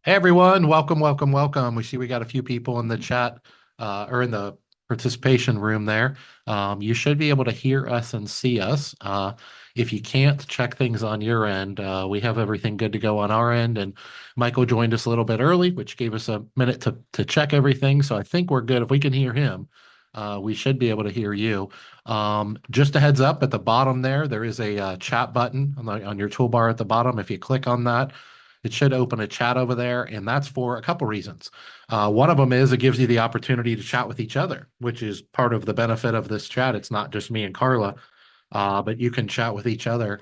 Hey everyone, welcome, welcome, welcome. We see we got a few people in the chat or in the participation room there. You should be able to hear us and see us. If you can't, check things on your end. We have everything good to go on our end, and Michael joined us a little bit early, which gave us a minute to check everything. So I think we're good. If we can hear him, we should be able to hear you. Just a heads up, at the bottom there is a chat button on your toolbar at the bottom. If you click on that, it should open a chat over there, and that's for a couple reasons. One of them is it gives you the opportunity to chat with each other, which is part of the benefit of this chat. It's not just me and Carla, but you can chat with each other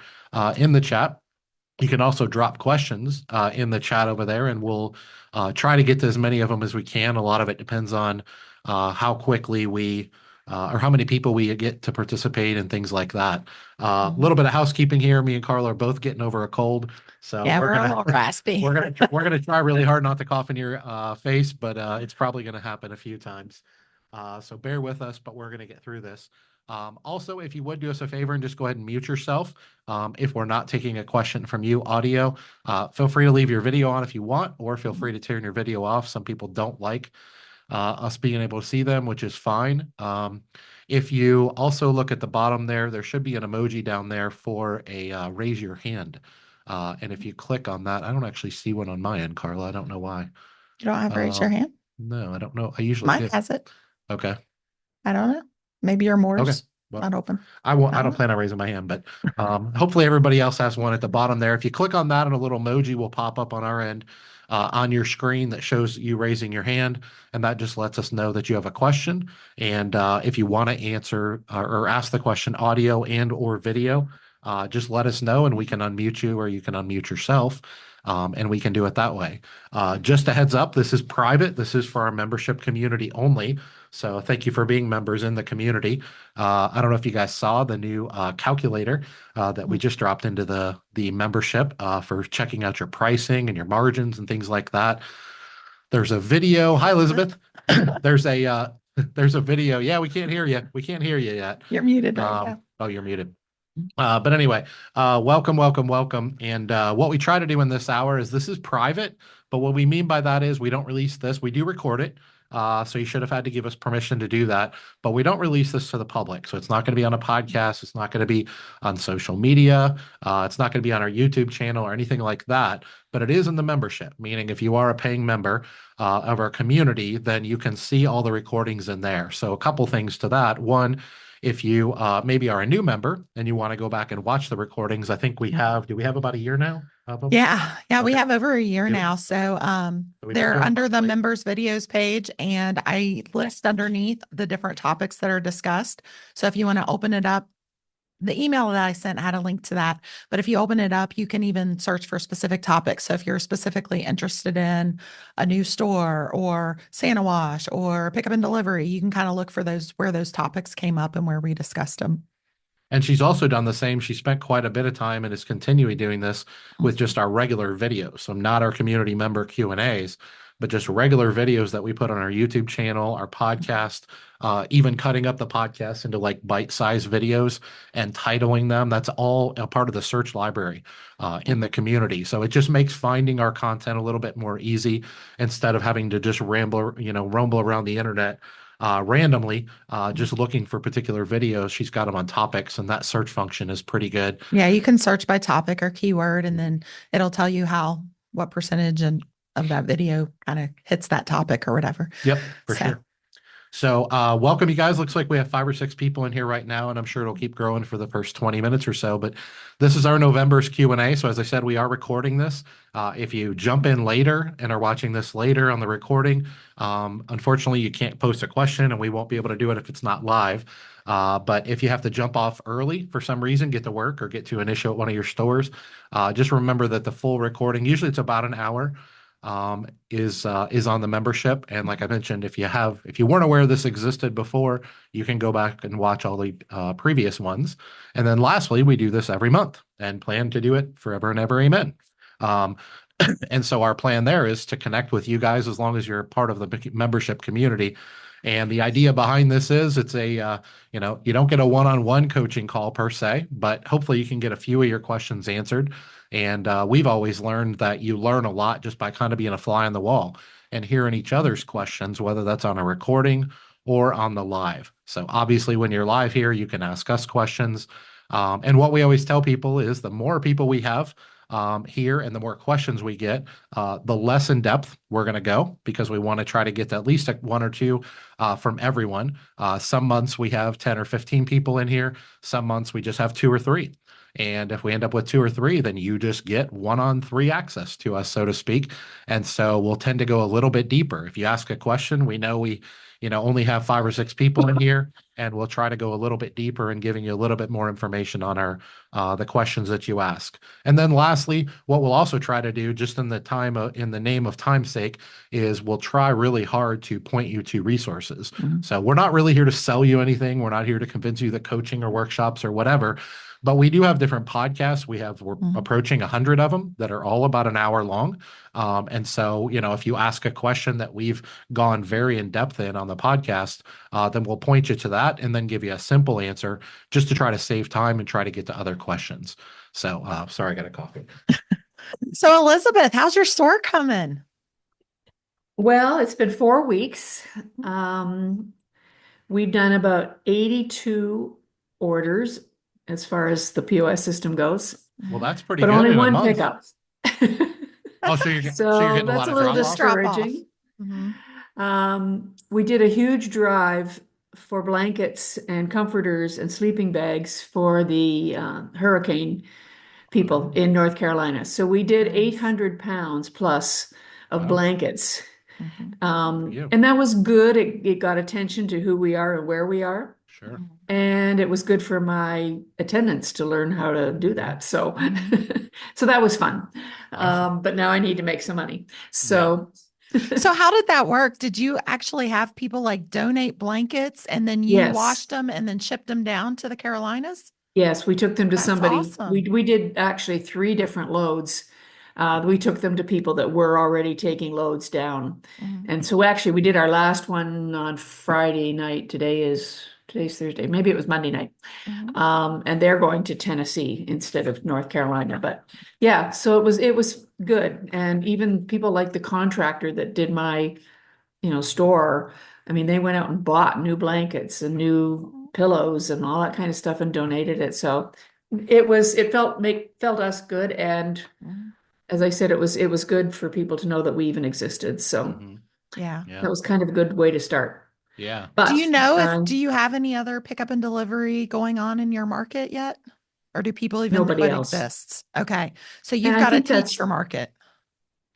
in the chat. You can also drop questions in the chat over there, and we'll try to get to as many of them as we can. A lot of it depends on how quickly we or how many people we get to participate and things like that. A Mhm. little bit of housekeeping here. Me and Carla are both getting over a cold, so Yeah, we're we're a gonna little raspy. we're gonna try really hard not to cough in your face, but it's probably gonna happen a few times. So bear with us, but we're gonna get through this. Also, if you would do us a favor and just go ahead and mute yourself. If we're not taking a question from you audio, feel free to leave your video on if you want, or feel free to turn your video off. Some people don't like us being able to see them, which is fine. If you also look at the bottom there should be an emoji down there for a raise your hand. And if you click on that, I don't actually see one on my end, Carla. I don't know why. You don't have raise your Um, hand? no, I don't know. I usually Mine do. has it. Okay. I don't know. Maybe your Okay. more's Well, not open. I won't. I I don't don't know. plan on raising my hand, but hopefully everybody else has one at the bottom there. If you click on that, and a little emoji will pop up on our end on your screen that shows you raising your hand, and that just lets us know that you have a question. And if you want to answer or ask the question, audio and or video, just let us know, and we can unmute you, or you can unmute yourself. And we can do it that way. Just a heads up, this is private. This is for our membership community only. So thank you for being members in the community. I don't know if you guys saw the new calculator that we Mm. just dropped into the membership for checking out your pricing and your margins and things like that. There's a video. Hi, Elizabeth, Elizabeth. There's a there's a video. Yeah, we can't hear you. We can't hear you yet. you're muted right now. Oh, you're muted. But anyway, welcome, welcome, welcome. And what we try to do in this hour is this is private, but what we mean by that is we don't release this. We do record it. So you should have had to give us permission to do that, but we don't release this to the public. So it's not going to be on a podcast. It's not going to be on social media. It's not going to be on our YouTube channel or anything like that, but it is in the membership, meaning if you are a paying member of our community, then you can see all the recordings in there. So a couple things to that. One, if you maybe are a new member and you want to go back and watch the recordings, I think do we have about a year now of them? Yeah, we Okay. have over a year Do- now. So So we've been they're doing it under the monthly. members videos page and I list underneath the different topics that are discussed. So if you want to open it up, the email that I sent had a link to that. But if you open it up, you can even search for specific topics. So if you're specifically interested in a new store or Santa Wash or pickup and delivery, you can kind of look for those where those topics came up and where we discussed them. And she's also done the same. She spent quite a bit of time and is continuing doing this with just our regular videos. So not our community member Q&As, but just regular videos that we put on our YouTube channel, our podcast, even cutting up the podcast into like bite-sized videos and titling them. That's all a part of the search library in the community. So it just makes finding our content a little bit more easy instead of having to just rumble around the internet randomly, just looking for particular videos. She's got them on topics, and that search function is pretty good. Yeah, you can search by topic or keyword, and then it'll tell you what percentage of that video kind of hits that topic or whatever. Yep, for So, sure. So, welcome, you guys. Looks like we have 5 or 6 people in here right now, and I'm sure it'll keep growing for the first 20 minutes or so. But this is our November's Q&A. So, as I said, we are recording this. If you jump in later and are watching this later on the recording, unfortunately, you can't post a question, and we won't be able to do it if it's not live. But if you have to jump off early for some reason, get to work or get to an issue at one of your stores, just remember that the full recording, usually it's about an hour, is on the membership. And like I mentioned, if you weren't aware this existed before, you can go back and watch all the previous ones. And then lastly, we do this every month and plan to do it forever and ever. Amen. Um, and so our plan there is to connect with you guys as long as you're part of the membership community And the idea behind this is it's you don't get a one-on-one coaching call per se, but hopefully you can get a few of your questions answered. And we've always learned that you learn a lot just by kind of being a fly on the wall and hearing each other's questions, whether that's on a recording or on the live. So obviously, when you're live here, you can ask us questions. And what we always tell people is the more people we have here and the more questions we get, the less in depth we're going to go because we want to try to get to at least one or two from everyone. Some months we have 10 or 15 people in here. Some months we just have two or three. And if we end up with two or three, then you just get one-on-three access to us, so to speak. And so we'll tend to go a little bit deeper. If you ask a question, we know we only have 5 or 6 people in here, and we'll try to go a little bit deeper and giving you a little bit more information on the questions that you ask. And then lastly, what we'll also try to do, just in the name of time's sake, is we'll try really hard to point you to resources. So we're not really here to sell you anything. We're not here to convince you that coaching or workshops or whatever. But we do have different podcasts. We're approaching 100 of them that are all about an hour long. And so, if you ask a question that we've gone very in depth in on the podcast, then we'll point you to that and then give you a simple answer just to try to save time and try to get to other questions. So, sorry, I got a coffee. So Elizabeth, how's your store coming? Well, it's been 4 weeks. We've done about 82 orders as far as the POS system goes, Well, that's pretty but good only in a one month. pickup. Oh, so you're getting a that's lot a of little drop-off? discouraging. We did a huge drive for blankets and comforters and sleeping bags for the hurricane people in North Carolina. So we did Nice. 800 pounds plus of Wow. blankets. you. And that was good. It got attention to who we are and where we are. Sure. And it was good for my attendants to learn how to do that. So, so that was fun. Awesome. But now I need to make some money. So, So how did that work? Did you actually have people like donate blankets and then you Yes. washed them and then shipped them down to the Carolinas? yes, we took them to That's somebody. awesome. We did actually 3 different loads. We took them to people that were already taking loads down. And so actually we did our last one on Friday night. Today's Thursday. Maybe it was Monday night. And they're going to Tennessee instead of North Carolina. But yeah, so it was good. And even people like the contractor that did my, store, I mean, they went out and bought new blankets and new pillows and all that kind of stuff and donated it. So it felt us good. And as I said, it was good for people to know that we even existed. So Mhm. Yeah. Yeah. that was kind of a good way to start. Yeah. But Do you know um, do you have any other pickup and delivery going on in your market yet? Or do people even Nobody know it else. exists? Okay. So And you've I got to think teach that's- your market.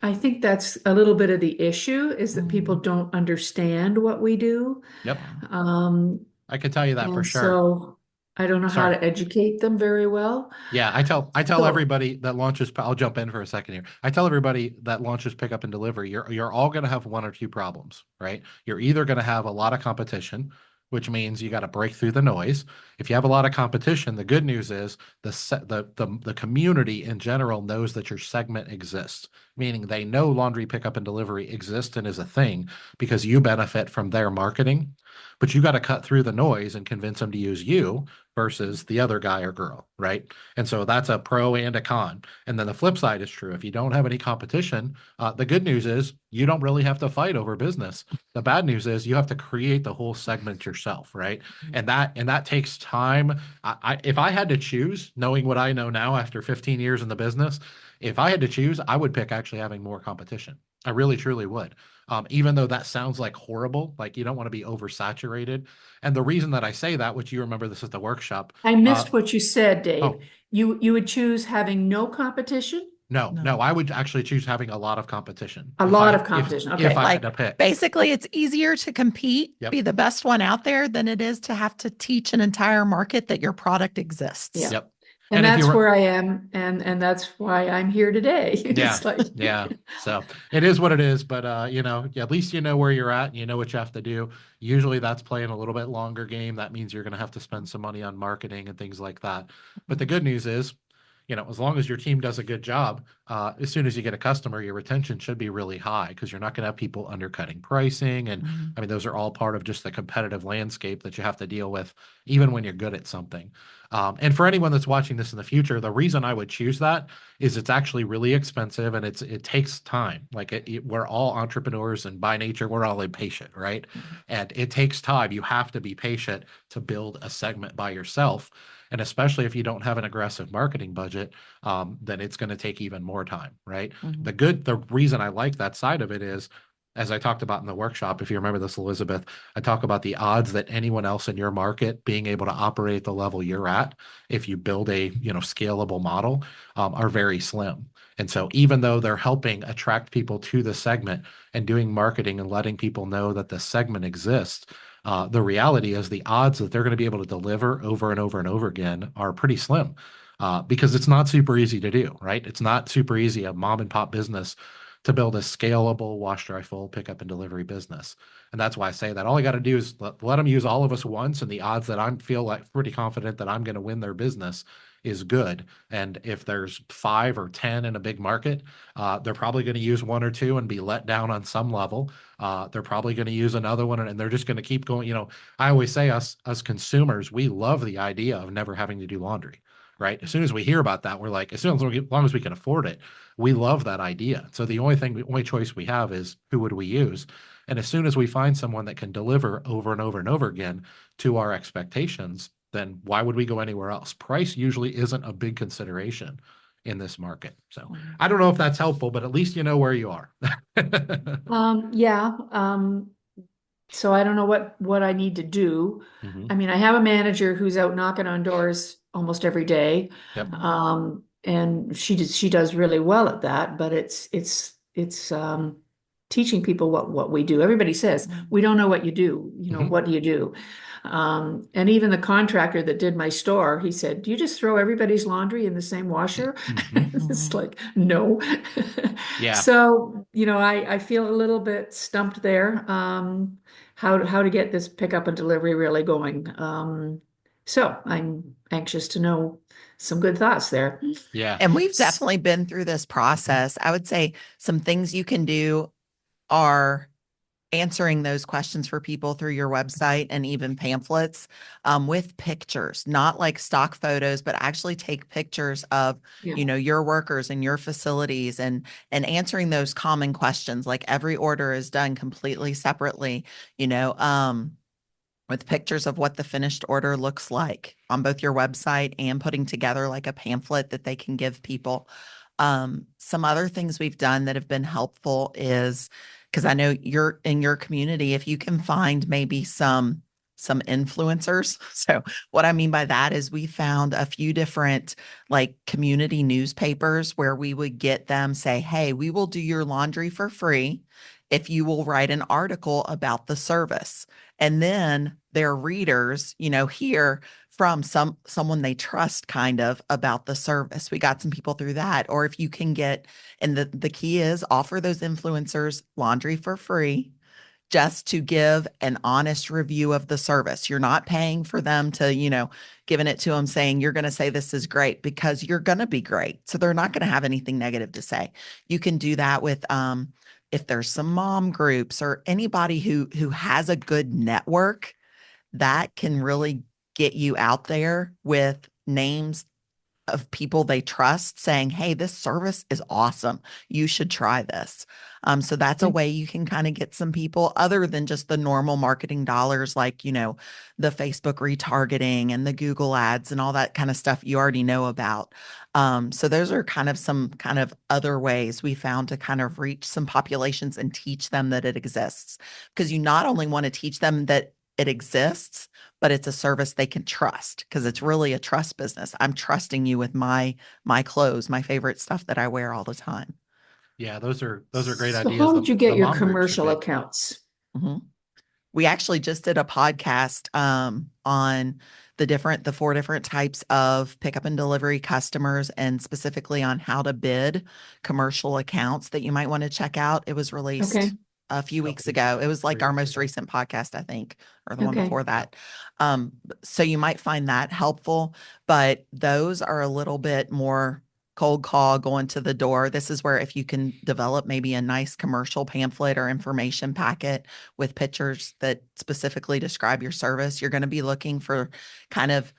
I think that's a little bit of the issue is that people don't understand what we do. Yep. Um, I can tell you that for and sure. so I don't know how Sorry. to educate them very well. Yeah, I tell So- everybody that launches. I'll jump in for a second here. I tell everybody that launches pickup and delivery. You're all going to have one or two problems, right? You're either going to have a lot of competition, which means you got to break through the noise. If you have a lot of competition, the good news is the community in general knows that your segment exists, meaning they know laundry pickup and delivery exists and is a thing because you benefit from their marketing. But you got to cut through the noise and convince them to use you versus the other guy or girl, right? And so that's a pro and a con. And then the flip side is true. If you don't have any competition, the good news is you don't really have to fight over business. The bad news is you have to create the whole segment yourself, right? And that takes time. If I had to choose, knowing what I know now after 15 years in the business, if I had to choose, I would pick actually having more competition. I really truly would. Even though that sounds like horrible, like you don't want to be oversaturated. And the reason that I say that, which you remember this at the workshop. I missed what you said, Dave. oh. You would choose having no competition? No, No. I would actually choose having a lot of competition. A If lot I- of competition, If okay. I Like had to pick. basically it's easier to compete, Yep. be the best one out there than it is to have to teach an entire market that your product exists. Yeah. Yep. And And if that's you were- where I am, and that's why I'm here today. Yeah, It's like, yeah. So it is what it is, but at least you know where you're at and you know what you have to do. Usually that's playing a little bit longer game. That means you're going to have to spend some money on marketing and things like that. But the good news is, as long as your team does a good job, as soon as you get a customer, your retention should be really high because you're not going to have people undercutting pricing. And Mhm. I mean, those are all part of just the competitive landscape that you have to deal with, even when you're good at something. And for anyone that's watching this in the future, the reason I would choose that is it's actually really expensive and it takes time. Like we're all entrepreneurs and by nature, we're all impatient, right? Mhm. And it takes time. You have to be patient to build a segment by yourself. And especially if you don't have an aggressive marketing budget, then it's going to take even more time, right? Mhm. The reason I like that side of it is, as I talked about in the workshop, if you remember this, Elizabeth, I talk about the odds that anyone else in your market being able to operate at the level you're at, if you build a, scalable model, are very slim. And so even though they're helping attract people to the segment and doing marketing and letting people know that the segment exists, the reality is the odds that they're going to be able to deliver over and over and over again are pretty slim, because it's not super easy to do, right? It's not super easy, a mom and pop business, to build a scalable wash, dry, full pickup and delivery business. And that's why I say that all I got to do is let them use all of us once, and the odds that I feel like pretty confident that I'm going to win their business is good. And if there's 5 or 10 in a big market, they're probably going to use 1 or 2 and be let down on some level. They're probably going to use another one, and they're just going to keep going. I always say us consumers, we love the idea of never having to do laundry, right? As soon as we hear about that, we're like, as long as we can afford it, we love that idea. So the only choice we have is who would we use? And as soon as we find someone that can deliver over and over and over again to our expectations, then why would we go anywhere else? Price usually isn't a big consideration in this market. So Mhm. I don't know if that's helpful, but at least you know where you are. Yeah, so I don't know what I need to do. Mhm. I mean, I have a manager who's out knocking on doors almost every day. Yep. And she does really well at that, but it's teaching people what we do. Everybody says, Mhm. we don't know what you do, Mhm. what do you do? And even the contractor that did my store, he said, do you just throw everybody's laundry in the same washer? Mhm. It's Mhm. like, no. Yeah. So, I feel a little bit stumped there, how to get this pickup and delivery really going. So I'm anxious to know some good thoughts there. Yeah. And we've definitely been through this process. I would say some things you can do are answering those questions for people through your website and even pamphlets, with pictures, not like stock photos, but actually take pictures of, Yeah. your workers and your facilities, and answering those common questions. Like every order is done completely separately, you know, with pictures of what the finished order looks like on both your website and putting together like a pamphlet that they can give people. Some other things we've done that have been helpful is, because I know you're in your community, if you can find maybe some influencers. So what I mean by that is we found a few different like community newspapers where we would get them say, hey, we will do your laundry for free if you will write an article about the service. And then their readers, hear from someone they trust kind of about the service. We got some people through that. Or if you can get, and the key is offer those influencers laundry for free just to give an honest review of the service. You're not paying for them to, giving it to them saying you're going to say this is great, because you're going to be great. So they're not going to have anything negative to say. You can do that with if there's some mom groups or anybody who has a good network that can really get you out there with names of people they trust saying, hey, this service is awesome. You should try this. So that's a way you can kind of get some people other than just the normal marketing dollars, like, the Facebook retargeting and the Google ads and all that kind of stuff you already know about. So those are kind of some kind of other ways we found to kind of reach some populations and teach them that it exists. Because you not only want to teach them that it exists, but it's a service they can trust, because it's really a trust business. I'm trusting you with my clothes, my favorite stuff that I wear all the time. Yeah. Those are great So ideas. how The did you get the your mom groups are commercial big. accounts? Mhm. We actually just did a podcast on the 4 different types of pickup and delivery customers, and specifically on how to bid commercial accounts that you might want to check out. It was Okay. released a few weeks ago. It was like our most recent podcast, I think, or the one Okay. before that. So you might find that helpful, but those are a little bit more cold call going to the door. This is where if you can develop maybe a nice commercial pamphlet or information packet with pictures that specifically describe your service, you're going to be looking for kind of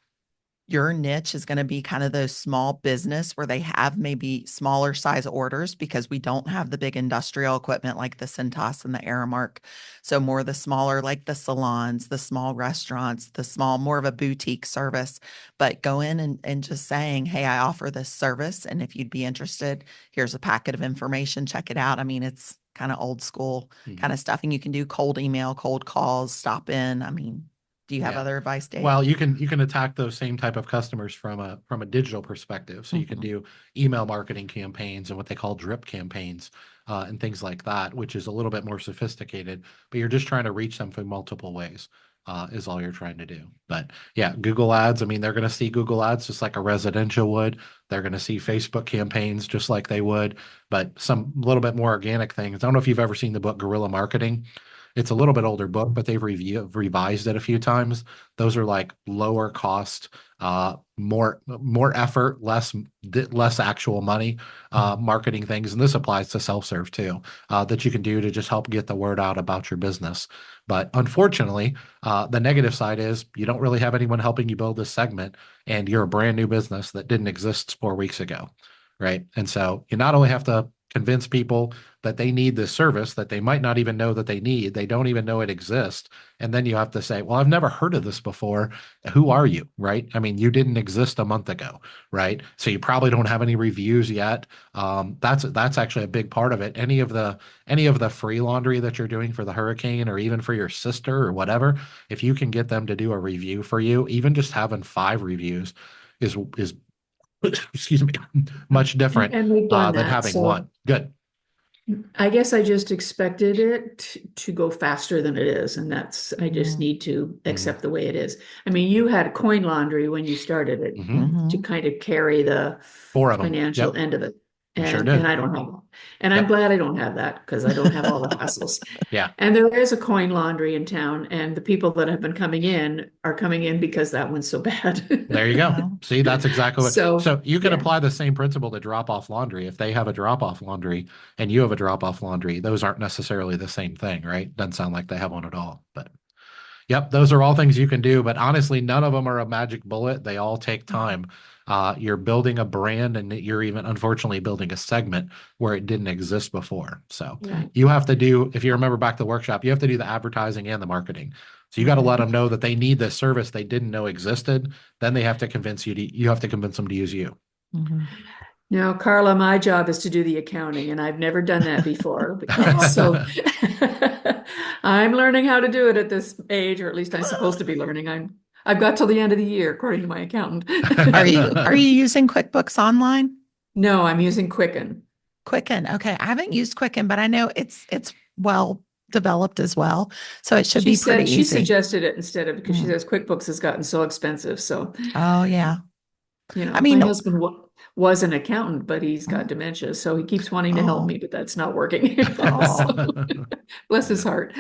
your niche is going to be kind of those small business where they have maybe smaller size orders because we don't have the big industrial equipment like the Cintas and the Aramark. So more the smaller, like the salons, the small restaurants, the small, more of a boutique service, but go in and just saying, hey, I offer this service. And if you'd be interested, here's a packet of information, check it out. I mean, it's kind of old school kind of stuff. And you can do cold email, cold calls, stop in. I mean, do you have Yeah. other advice, Dave? Well, you can attack those same type of customers from a digital perspective. So you can do email marketing campaigns and what they call drip campaigns and things like that, which is a little bit more sophisticated, but you're just trying to reach them through multiple ways, is all you're trying to do. But yeah, Google ads, I mean, they're going to see Google ads just like a residential would. They're going to see Facebook campaigns just like they would, but some little bit more organic things. I don't know if you've ever seen the book Guerrilla Marketing. It's a little bit older book, but they've revised it a few times. Those are like lower cost, more effort, less actual money, marketing things. And this applies to self-serve too, that you can do to just help get the word out about your business. But unfortunately, the negative side is you don't really have anyone helping you build this segment, and you're a brand new business that didn't exist 4 weeks ago, right? And so you not only have to convince people that they need this service that they might not even know that they need. They don't even know it exists. And then you have to say, well, I've never heard of this before. Who are you? Right? I mean, you didn't exist a month ago, right? So you probably don't have any reviews yet. That's actually a big part of it. Any of the free laundry that you're doing for the hurricane or even for your sister or whatever, if you can get them to do a review for you, even just having 5 reviews is excuse me, much different And we've done than that, having so one. Good. I guess I just expected it to go faster than it is, and I just need to accept the way it is. I mean, you had Coin Laundry when you started it to kind of carry the 4 of them. financial Yep. end of it. You sure And, did. and I don't have, and I'm Yep. glad I don't have that because I don't have all the hassles. Yeah. And there is a Coin Laundry in town, and the people that have been coming in are coming in because that one's so bad. There you go. Wow. See, that's exactly what. So, So you can yeah. apply the same principle to drop off laundry. If they have a drop off laundry and you have a drop off laundry, those aren't necessarily the same thing, right? Doesn't sound like they have one at all. But yep, those are all things you can do. But honestly, none of them are a magic bullet. They all take time. You're building a brand, and you're even unfortunately building a segment where it didn't exist before. So Right. you have to do, if you remember back to the workshop, you have to do the advertising and the marketing. So you got to let them know that they need this service they didn't know existed. Then they have to convince you have to convince them to use you. Now, Carla, my job is to do the accounting, and I've never done that before. So I'm learning how to do it at this age, or at least I'm supposed to be learning. I've got till the end of the year, according to my accountant. Are you using QuickBooks Online? No, I'm using Quicken. Quicken. Okay. I haven't used Quicken, but I know it's well developed as well. So it should be pretty She easy. suggested it instead of, because she says QuickBooks has gotten so expensive. So, Oh yeah. I mean, my husband was an accountant, but he's got dementia, so he keeps wanting to help me, but that's not working. So, bless his heart.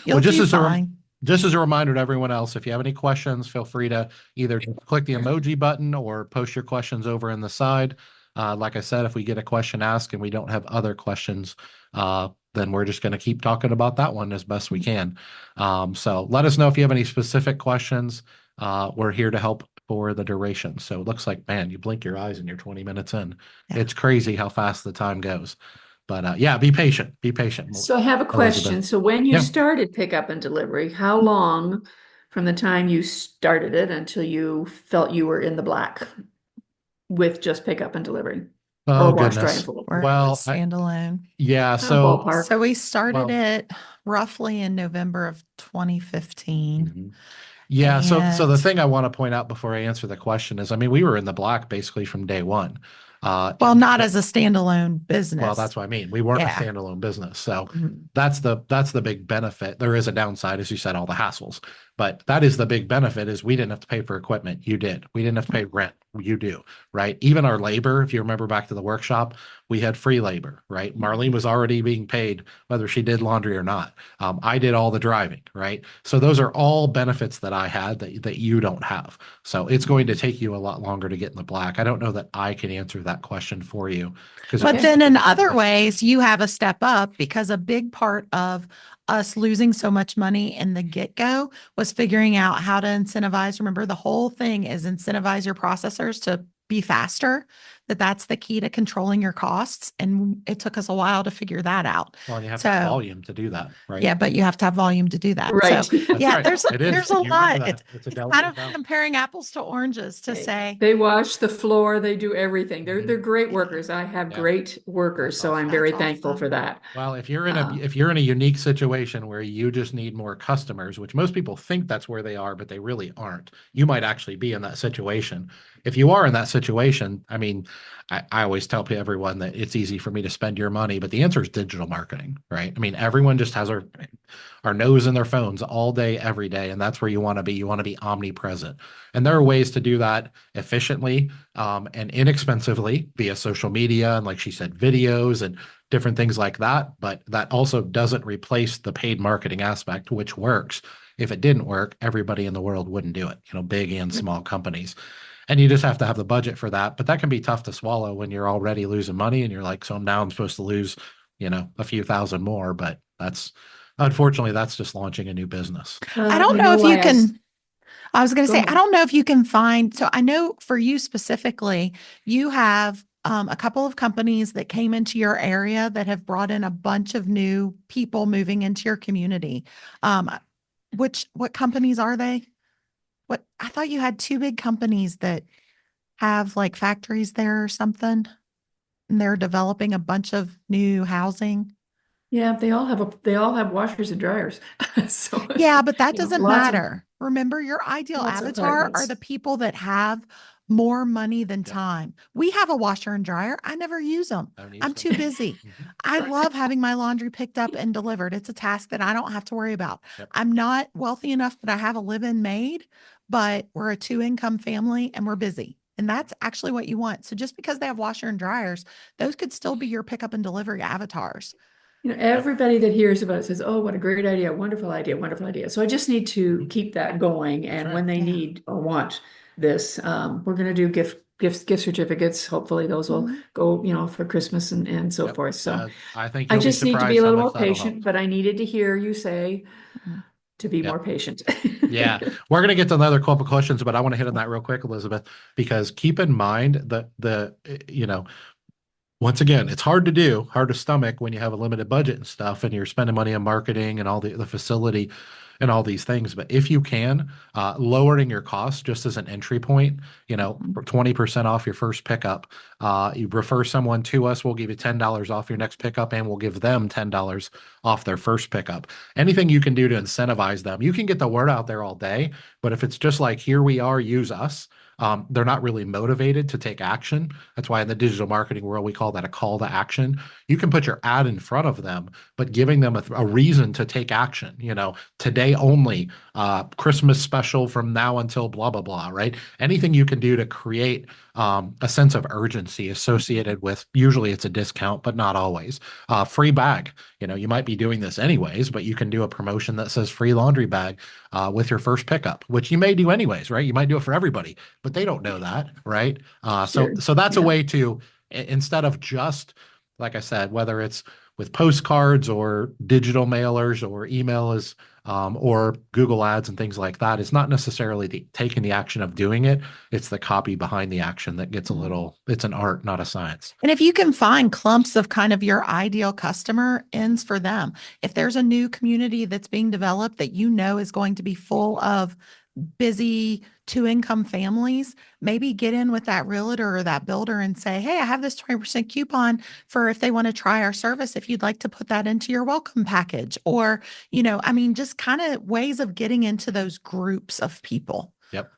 You'll just do as fine. Just as a reminder to everyone else, if you have any questions, feel free to either click the emoji button or post your questions over in the side. Like I said, if we get a question asked and we don't have other questions, then we're just going to keep talking about that one as best we can. So let us know if you have any specific questions. We're here to help for the duration. So it looks like, man, you blink your eyes and you're 20 minutes in. Yeah. It's crazy how fast the time goes. But yeah, be patient. Be patient. So I have a question. Elizabeth. So when you Yeah. started pickup and delivery, how long from the time you started it until you felt you were in the black with just pickup and delivery? Oh, Or wash, dry, goodness. and fold? We're Well, standalone. Yeah, Kind of so ballpark. So we started Well- it roughly in November of 2015. Mhm. Yeah, so the And- thing I want to point out before I answer the question is, I mean, we were in the black basically from day one. Well, not as a standalone business. Well, that's what I mean. We weren't Yeah. a standalone business. So Mhm. that's the big benefit. There is a downside, as you said, all the hassles. But that is the big benefit is we didn't have to pay for equipment. You did. We didn't have to pay rent. You do, right? Even our labor, if you remember back to the workshop, we had free labor, right? Marlene was already being paid whether she did laundry or not. I did all the driving, right? So those are all benefits that I had that you don't have. So it's going to take you a lot longer to get in the black. I don't know that I can answer that question for you. But then in other ways, you have a step up because a big part of us losing so much money in the get-go was figuring out how to incentivize. Remember, the whole thing is incentivize your processors to be faster, that's the key to controlling your costs. And it took us a while to figure that out. Well, you have So- volume to do that, right? Yeah, but you have to have volume to do that. Right. So That's yeah, right. there's It is. there's a You remember lot. that. It's It's a kind delicate of balance. comparing apples to oranges to say. They wash the floor, they do everything. They're great workers. I have Yeah. great workers, That's so I'm awesome. very That's thankful for awesome. that. Well, if you're in a Um, if you're in a unique situation where you just need more customers, which most people think that's where they are, but they really aren't, you might actually be in that situation. If you are in that situation, I mean, I always tell everyone that it's easy for me to spend your money, but the answer is digital marketing, right? I mean, everyone just has our nose in their phones all day, every day, and that's where you want to be. You want to be omnipresent, and there are ways to do that efficiently and inexpensively via social media and, like she said, videos and different things like that. But that also doesn't replace the paid marketing aspect, which works. If it didn't work, everybody in the world wouldn't do it, big and small companies. And you just have to have the budget for that. But that can be tough to swallow when you're already losing money and you're like, so now I'm supposed to lose, a few thousand more. But unfortunately, that's just launching a new business. I don't know if why you can. I was going to Go say, ahead. I don't know if you can find. So I know for you specifically, you have a couple of companies that came into your area that have brought in a bunch of new people moving into your community. What companies are they? What I thought you had two big companies that have like factories there or something, and they're developing a bunch of new housing. Yeah, they all have washers and dryers. So Yeah, but that you know, doesn't lots of- matter. Remember, your ideal lots of avatar are apartments. the people that have more money than Yeah. time. We have a washer and dryer. I never use them. Don't use I'm them. too busy. Mhm. I love having my laundry picked up and delivered. It's a task that I don't have to worry about. Yep. I'm not wealthy enough that I have a live-in maid, but we're a two-income family and we're busy. And that's actually what you want. So just because they have washer and dryers, those could still be your pickup and delivery avatars. Everybody that hears about it says, "Oh, what a great idea, wonderful idea, wonderful idea." So I just need to keep that going. And right. when they Yeah. need or want this, we're going to do gift certificates. Hopefully those will Mhm. go, for Christmas and so Yep. forth. So I think I you'll just be need to be surprised a how little much more that'll patient, help. but I needed to hear you say Mhm. to be Yep. more patient. Yeah, we're gonna get to another couple questions, but I want to hit on that real quick, Elizabeth, because keep in mind that once again, it's hard to stomach when you have a limited budget and stuff, and you're spending money on marketing and all the facility and all these things. But if you can, lowering your costs just as an entry point, for 20% off your first pickup, you refer someone to us, we'll give you $10 off your next pickup, and we'll give them $10 off their first pickup. Anything you can do to incentivize them, you can get the word out there all day, but if it's just like, here we are, use us. They're not really motivated to take action. That's why in the digital marketing world, we call that a call to action. You can put your ad in front of them, but giving them a reason to take action, today only, Christmas special from now until blah, blah, blah, right? Anything you can do to create a sense of urgency associated with, usually it's a discount, but not always. Free bag, you might be doing this anyways, but you can do a promotion that says free laundry bag with your first pickup, which you may do anyways, right? You might do it for everybody, but they don't know that, right? Sure. So that's a Yeah. way to, instead of just, like I said, whether it's with postcards or digital mailers or emails or Google ads and things like that, it's not necessarily taking the action of doing it. It's the copy behind the action that gets it's an art, not a science. And if you can find clumps of kind of your ideal customer ends for them, if there's a new community that's being developed that is going to be full of busy two-income families, maybe get in with that realtor or that builder and say, hey, I have this 20% coupon for if they want to try our service, if you'd like to put that into your welcome package. Or, just kind of ways of getting into those groups of people. Yep.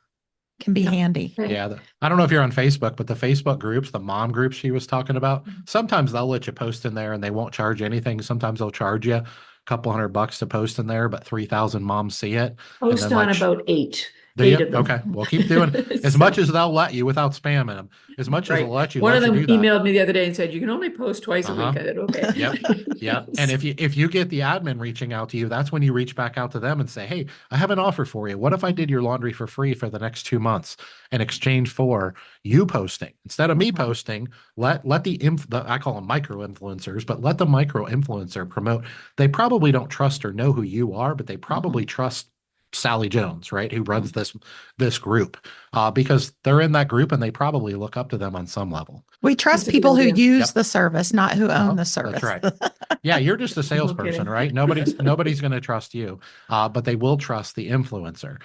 Can be Yep. handy. Okay. Yeah. I don't know if you're on Facebook, but the Facebook groups, the mom groups she was talking about, sometimes they'll let you post in there and they won't charge anything. Sometimes they'll charge you. couple $100 to post in there, but 3,000 moms see it. And Post then on like, about eight do you? of them. Okay. Well, keep doing as So- much as they'll let you without spamming them. As much as Right. they'll let you, One of them do that. emailed me the other day and said, you can only post twice a Uh-huh. week. I said, okay. Yep. Yeah. And if you get the admin reaching out to you, that's when you reach back out to them and say, hey, I have an offer for you. What if I did your laundry for free for the next 2 months in exchange for you posting? Instead of me Mhm. posting, let the I call them micro influencers, but let the micro influencer promote. They probably don't trust or know who you are, but they probably trust Sally Jones, right? Who runs this group, because they're in that group and they probably look up to them on some level. We trust That's a good people who idea. use Yep. the service, not who own the That's service. right. Yeah, you're just a salesperson, kidding. right? Nobody's going to trust you, but they will trust the influencer.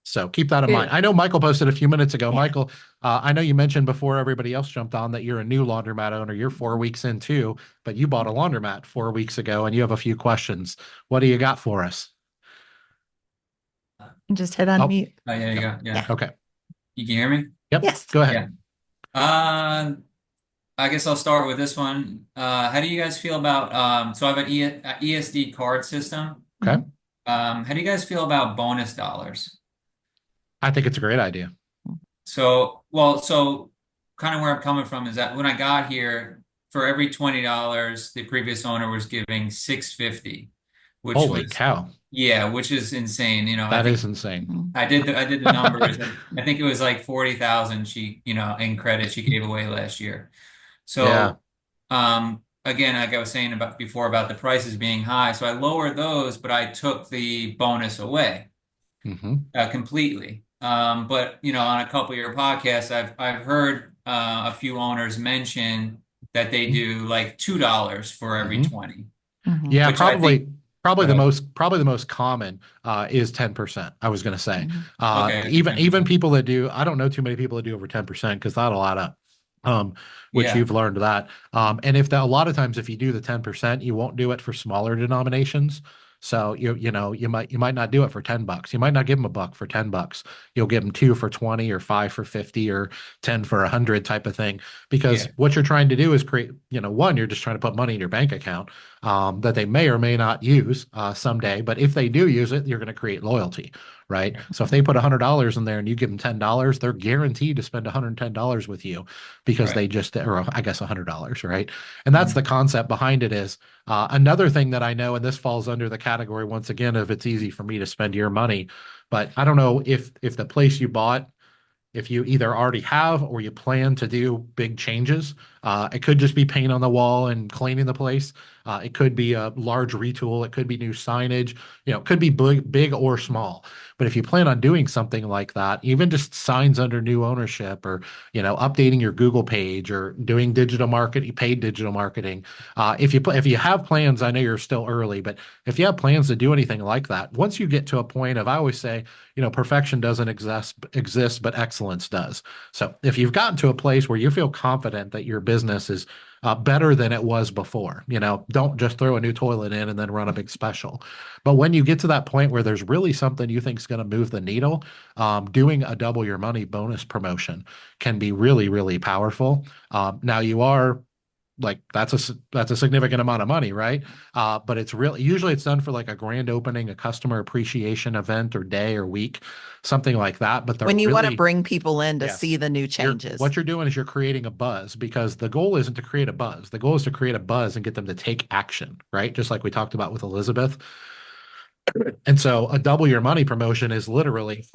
So keep that in Okay. mind. I know Michael posted a few minutes ago. Yeah. Michael, I know you mentioned before everybody else jumped on that you're a new laundromat owner. You're 4 weeks in too, but you bought a laundromat 4 weeks ago and you have a few questions. What do you got for us? Just hit Oh. unmute. Oh, yeah, you go. Yeah. Okay. You can hear me? Yep. Yes. Go ahead. Yeah. I guess I'll start with this one. How do you guys feel about so I have an ESD card system. Okay. How do you guys feel about bonus dollars? I think it's a great idea. So kind of where I'm coming from is that when I got here, for every $20, the previous owner was giving $6.50, which Holy was cow. yeah, which is insane. You know, That is insane. I did the numbers. And I think it was like 40,000 she, in credit she gave away last year. So, Yeah. Again, like I was saying about before about the prices being high, so I lowered those, but I took the bonus away Hmm. completely. But on a couple of your podcasts, I've heard a few owners mention that they do like $2 for every Mhm. 20. Mhm. Yeah, Which I think- probably Go the ahead. most common is 10%. I was going to say, Mhm. Okay, even 10%. people that do, I don't know too many people that do over 10% because that'll add up. Which Yeah. you've learned that. And a lot of times if you do the 10%, you won't do it for smaller denominations. So you might not do it for $10. You might not give them $1 for $10. You'll give them 2 for 20 or 5 for 50 or 10 for 100 type of thing. Because Yeah. what you're trying to do is create, one, you're just trying to put money in your bank account that they may or may not use someday. But if they do use it, you're going to create loyalty, right? So if they put $100 in there and you give them $10, they're guaranteed to spend $110 with you because Right. or I guess $100, right? And that's the concept behind it is another thing that I know, and this falls under the category once again of it's easy for me to spend your money, but I don't know if the place you bought, if you either already have or you plan to do big changes. It could just be paint on the wall and cleaning the place. It could be a large retool. It could be new signage. It could be big or small. But if you plan on doing something like that, even just signs under new ownership or, updating your Google page or doing digital marketing, paid digital marketing. If you have plans, I know you're still early, but if you have plans to do anything like that, once you get to a point of, I always say, perfection doesn't exist, but excellence does. So if you've gotten to a place where you feel confident that your business is better than it was before, don't just throw a new toilet in and then run a big special. But when you get to that point where there's really something you think is going to move the needle, doing a double your money bonus promotion can be really, really powerful. Now you are like that's a significant amount of money, right? But it's really usually it's done for like a grand opening, a customer appreciation event or day or week, something like that. But they're When you want to really bring people in to Yes. see the new changes. what you're doing is you're creating a buzz because the goal isn't to create a buzz. The goal is to create a buzz and get them to take action, right? Just like we talked about with Elizabeth. And so a double your money promotion is literally,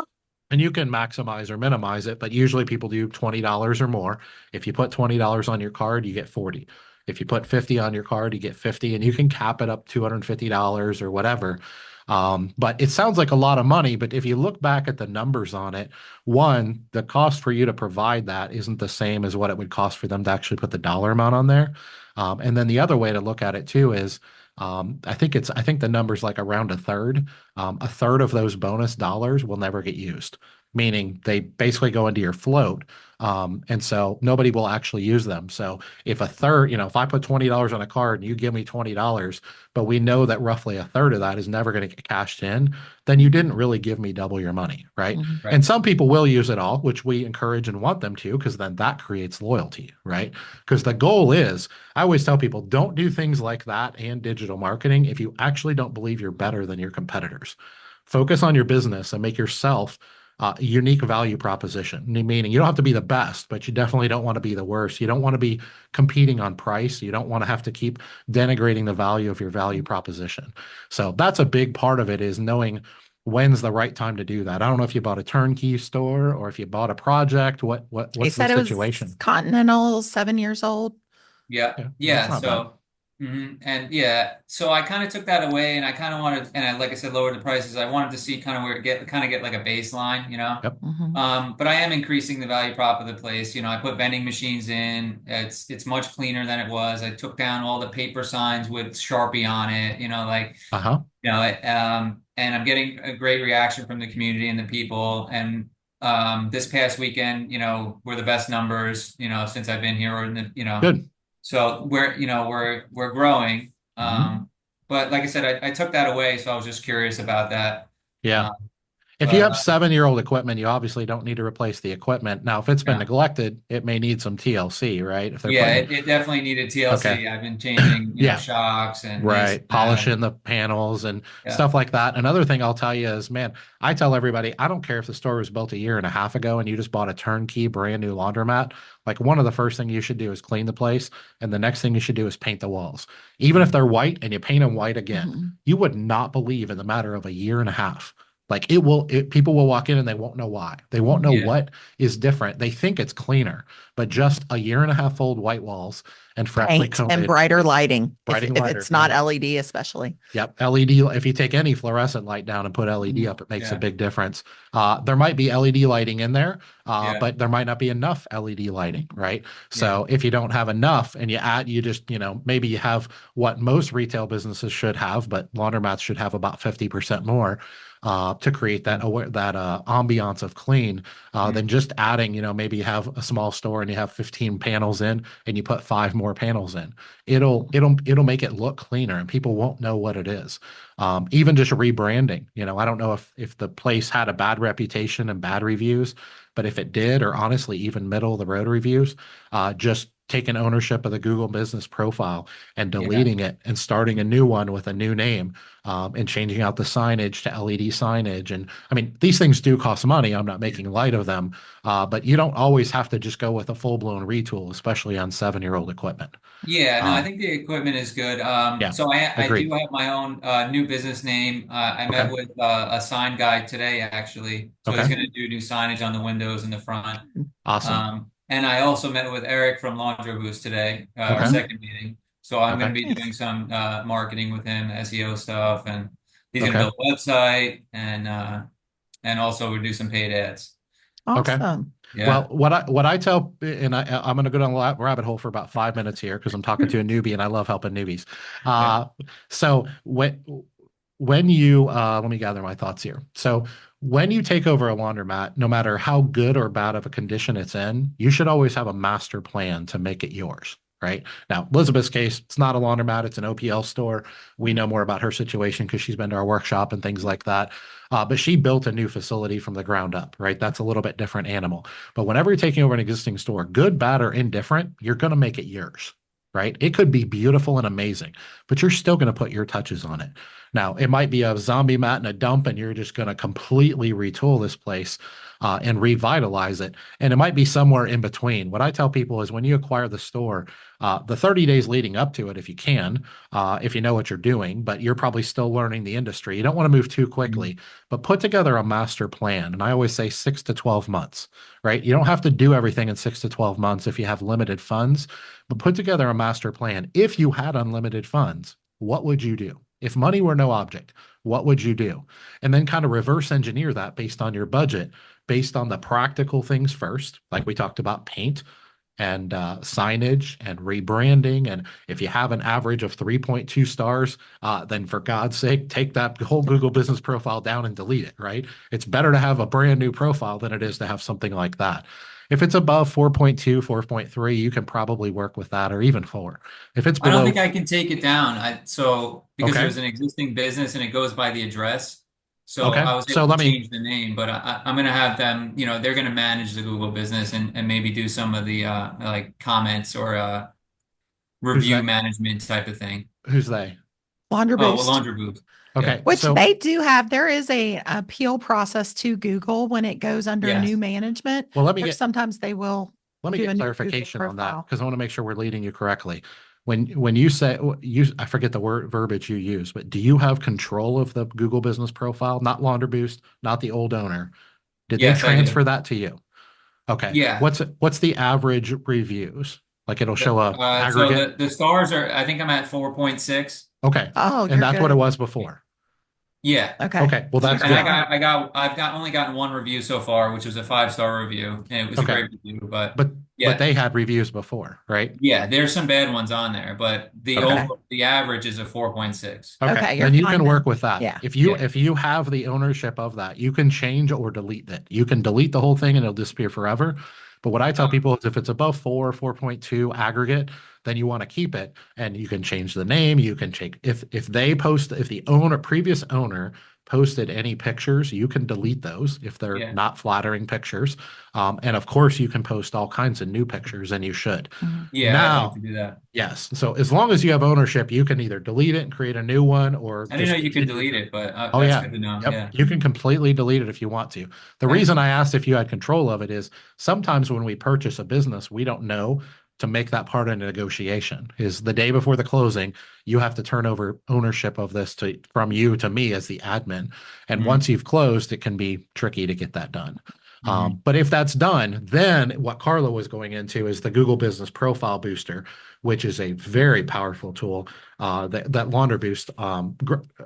and you can maximize or minimize it, but usually people do $20 or more. If you put $20 on your card, you get 40. If you put 50 on your card, you get 50, and you can cap it up $250 or whatever. But it sounds like a lot of money, but if you look back at the numbers on it, one, the cost for you to provide that isn't the same as what it would cost for them to actually put the dollar amount on there. And then the other way to look at it too is I think the number's like around a third. A third of those bonus dollars will never get used meaning they basically go into your float. And so nobody will actually use them. So if a third, if I put $20 on a card and you give me $20, but we know that roughly a third of that is never going to get cashed in, then you didn't really give me double your money, right? Mhm. Right. And some people will use it all, which we encourage and want them to, because then that creates loyalty, right? Because the goal is, I always tell people, don't do things like that and digital marketing if you actually don't believe you're better than your competitors. Focus on your business and make yourself a unique value proposition, meaning you don't have to be the best, but you definitely don't want to be the worst. You don't want to be competing on price. You don't want to have to keep denigrating the value of your value proposition. So that's a big part of it, is knowing when's the right time to do that. I don't know if you bought a turnkey store or if you bought a project. He What's the said it was situation? Continental, 7 years old. Yeah, Yeah, yeah. that's not bad. So, and yeah, so I kind of took that away, and I kind of wanted, and like I said, lowered the prices. I wanted to see kind of where it get like a baseline, Yep. Mhm. But I am increasing the value prop of the place. I put vending machines in. It's much cleaner than it was. I took down all the paper signs with Sharpie on it. Uh-huh. And I'm getting a great reaction from the community and the people. And this past weekend, were the best numbers, since I've been here, or Good. so we're growing. Mhm. But like I said, I took that away, so I was just curious about that. Yeah. Um, If you but have 7-year-old equipment, you obviously don't need to replace the equipment. Now, if it's been yeah. neglected, it may need some TLC, right? If they're Yeah, putting, it definitely needed okay. TLC. I've been changing, Yeah. shocks and this, Right. and that, Polishing and the panels and yeah, stuff like that. Another thing I'll tell you is, man, I tell everybody, I don't care if the store was built a year and a half ago and you just bought a turnkey brand new laundromat. Like, one of the first things you should do is clean the place. And the next thing you should do is paint the walls. Even if they're white and you paint them white again, Mhm. you would not believe in the matter of a year and a half. Like, people will walk in and they won't know why. They won't know yeah, what is different. They think it's cleaner, but just a year and a half old white walls and freshly Paint and coated, brighter lighting. brighting If lighter. it's not Yeah. LED, especially. Yep. LED. If you take any fluorescent light down and put LED up, it makes a yeah, big difference. There might be LED lighting in there, yeah, but there might not be enough LED lighting, right? yeah, So if you don't have enough and you just, maybe you have what most retail businesses should have, but laundromats should have about 50% more. To create that ambiance of clean, than just adding, maybe you have a small store and you have 15 panels in and you put 5 more panels in. It'll make it look cleaner and people won't know what it is. Even just rebranding, I don't know if the place had a bad reputation and bad reviews, but if it did, or honestly even middle of the road reviews, just taking ownership of the Google Business Profile and yeah. deleting it and starting a new one with a new name, and changing out the signage to LED signage. And I mean, these things do cost money. I'm not making light of them, but you don't always have to just go with a full-blown retool, especially on 7-year-old equipment. Yeah, no, I Um, think the equipment is good. yeah, So I do agreed. have my own new business name. I Okay. met with a sign guy today, actually. So he's Okay. going to do new signage on the windows in the front. Awesome. And I also met with Eric from Laundry Boost today, our Okay. second meeting. So I'm going Okay. to be doing Nice. some marketing with him, SEO stuff, and he's going to Okay. build a website, and also we do some paid ads. Okay. Awesome. Well, Yeah. what I tell, and I'm going to go down a rabbit hole for about 5 minutes here because I'm talking to a newbie and I love helping newbies. Yeah. So when you let me gather my thoughts here. So when you take over a laundromat, no matter how good or bad of a condition it's in, you should always have a master plan to make it yours. Right now, Elizabeth's case, it's not a laundromat, it's an OPL store. We know more about her situation because she's been to our workshop and things like that. But she built a new facility from the ground up, right? That's a little bit different animal. But whenever you're taking over an existing store, good, bad, or indifferent, you're going to make it yours, right? It could be beautiful and amazing, but you're still going to put your touches on it. Now, it might be a zombie mat and a dump, and you're just going to completely retool this place, and revitalize it. And it might be somewhere in between. What I tell people is when you acquire the store, the 30 days leading up to it, if you can, if you know what you're doing, but you're probably still learning the industry. You don't want to move too quickly, but put together a master plan. And I always say 6 to 12 months, right? You don't have to do everything in 6 to 12 months if you have limited funds, but put together a master plan. If you had unlimited funds, what would you do? If money were no object, what would you do? And then kind of reverse engineer that based on your budget, based on the practical things first, like we talked about paint. and signage and rebranding. And if you have an average of 3.2 stars, then for God's sake, take that whole Google business profile down and delete it, right? It's better to have a brand new profile than it is to have something like that. If it's above 4.2, 4.3, you can probably work with that, or even 4. If it's I don't below, think I can take it down. Because Okay. there's an existing business and it goes by the address. So Okay. I was So able let to me, change the name, but I'm gonna have them, they're gonna manage the Google business and maybe do some of the like comments or who's review that? management type of thing. Who's they? Launder Oh, well, Boost. Laundry Booth. Yeah. Okay. Which So they do have. There is a appeal process to Google when it goes under Yes. new management. well, let me Or get sometimes they will let me do get a new Google clarification on that, profile. because I want to make sure we're leading you correctly. When you say I forget the word verbiage you use, but do you have control of the Google business profile? Not Launder Boost, not the old owner. Did they Yes, I do. transfer that to you? Okay. Yeah. What's the average reviews? Like it'll show a So aggregate. the stars are, I think I'm at 4.6. Okay. Oh, And you're that's what it good. was before. Yeah. Okay. Okay. Well, So that's you're And good. fine. I've only gotten one review so far, which was a 5-star review, and it was a Okay. great review. But But yeah, they had reviews before, right? yeah, there's some bad ones on there, but Okay. the average is a 4.6. Okay, Okay, you're then you fine can then. work with that. Yeah. Yeah. If you have the ownership of that, you can change or delete it. You can delete the whole thing and it'll disappear forever. But what I tell people is if it's above 4, 4.2 aggregate, then you want to keep it and you can change the name. You can change if the previous owner posted any pictures, you can delete those if they're Yeah. not flattering pictures. And of course you can post all kinds of new pictures, and you should. Mhm. Yeah, I'd like to Now, do that. yes. So as long as you have ownership, you can either delete it and create a new one, or I didn't know just you could continue. delete it, but Oh that's yeah. good to know. Yep. Yeah. You can completely delete it if you want to. The Thanks. reason I asked if you had control of it is sometimes when we purchase a business, we don't know to make that part of a negotiation. Is the day before the closing, you have to turn over ownership of this from you to me as the admin. And Mhm. once you've closed, it can be tricky to get that done. Mhm. But if that's done, then what Carla was going into is the Google Business Profile Booster, which is a very powerful tool. That Launder Boost,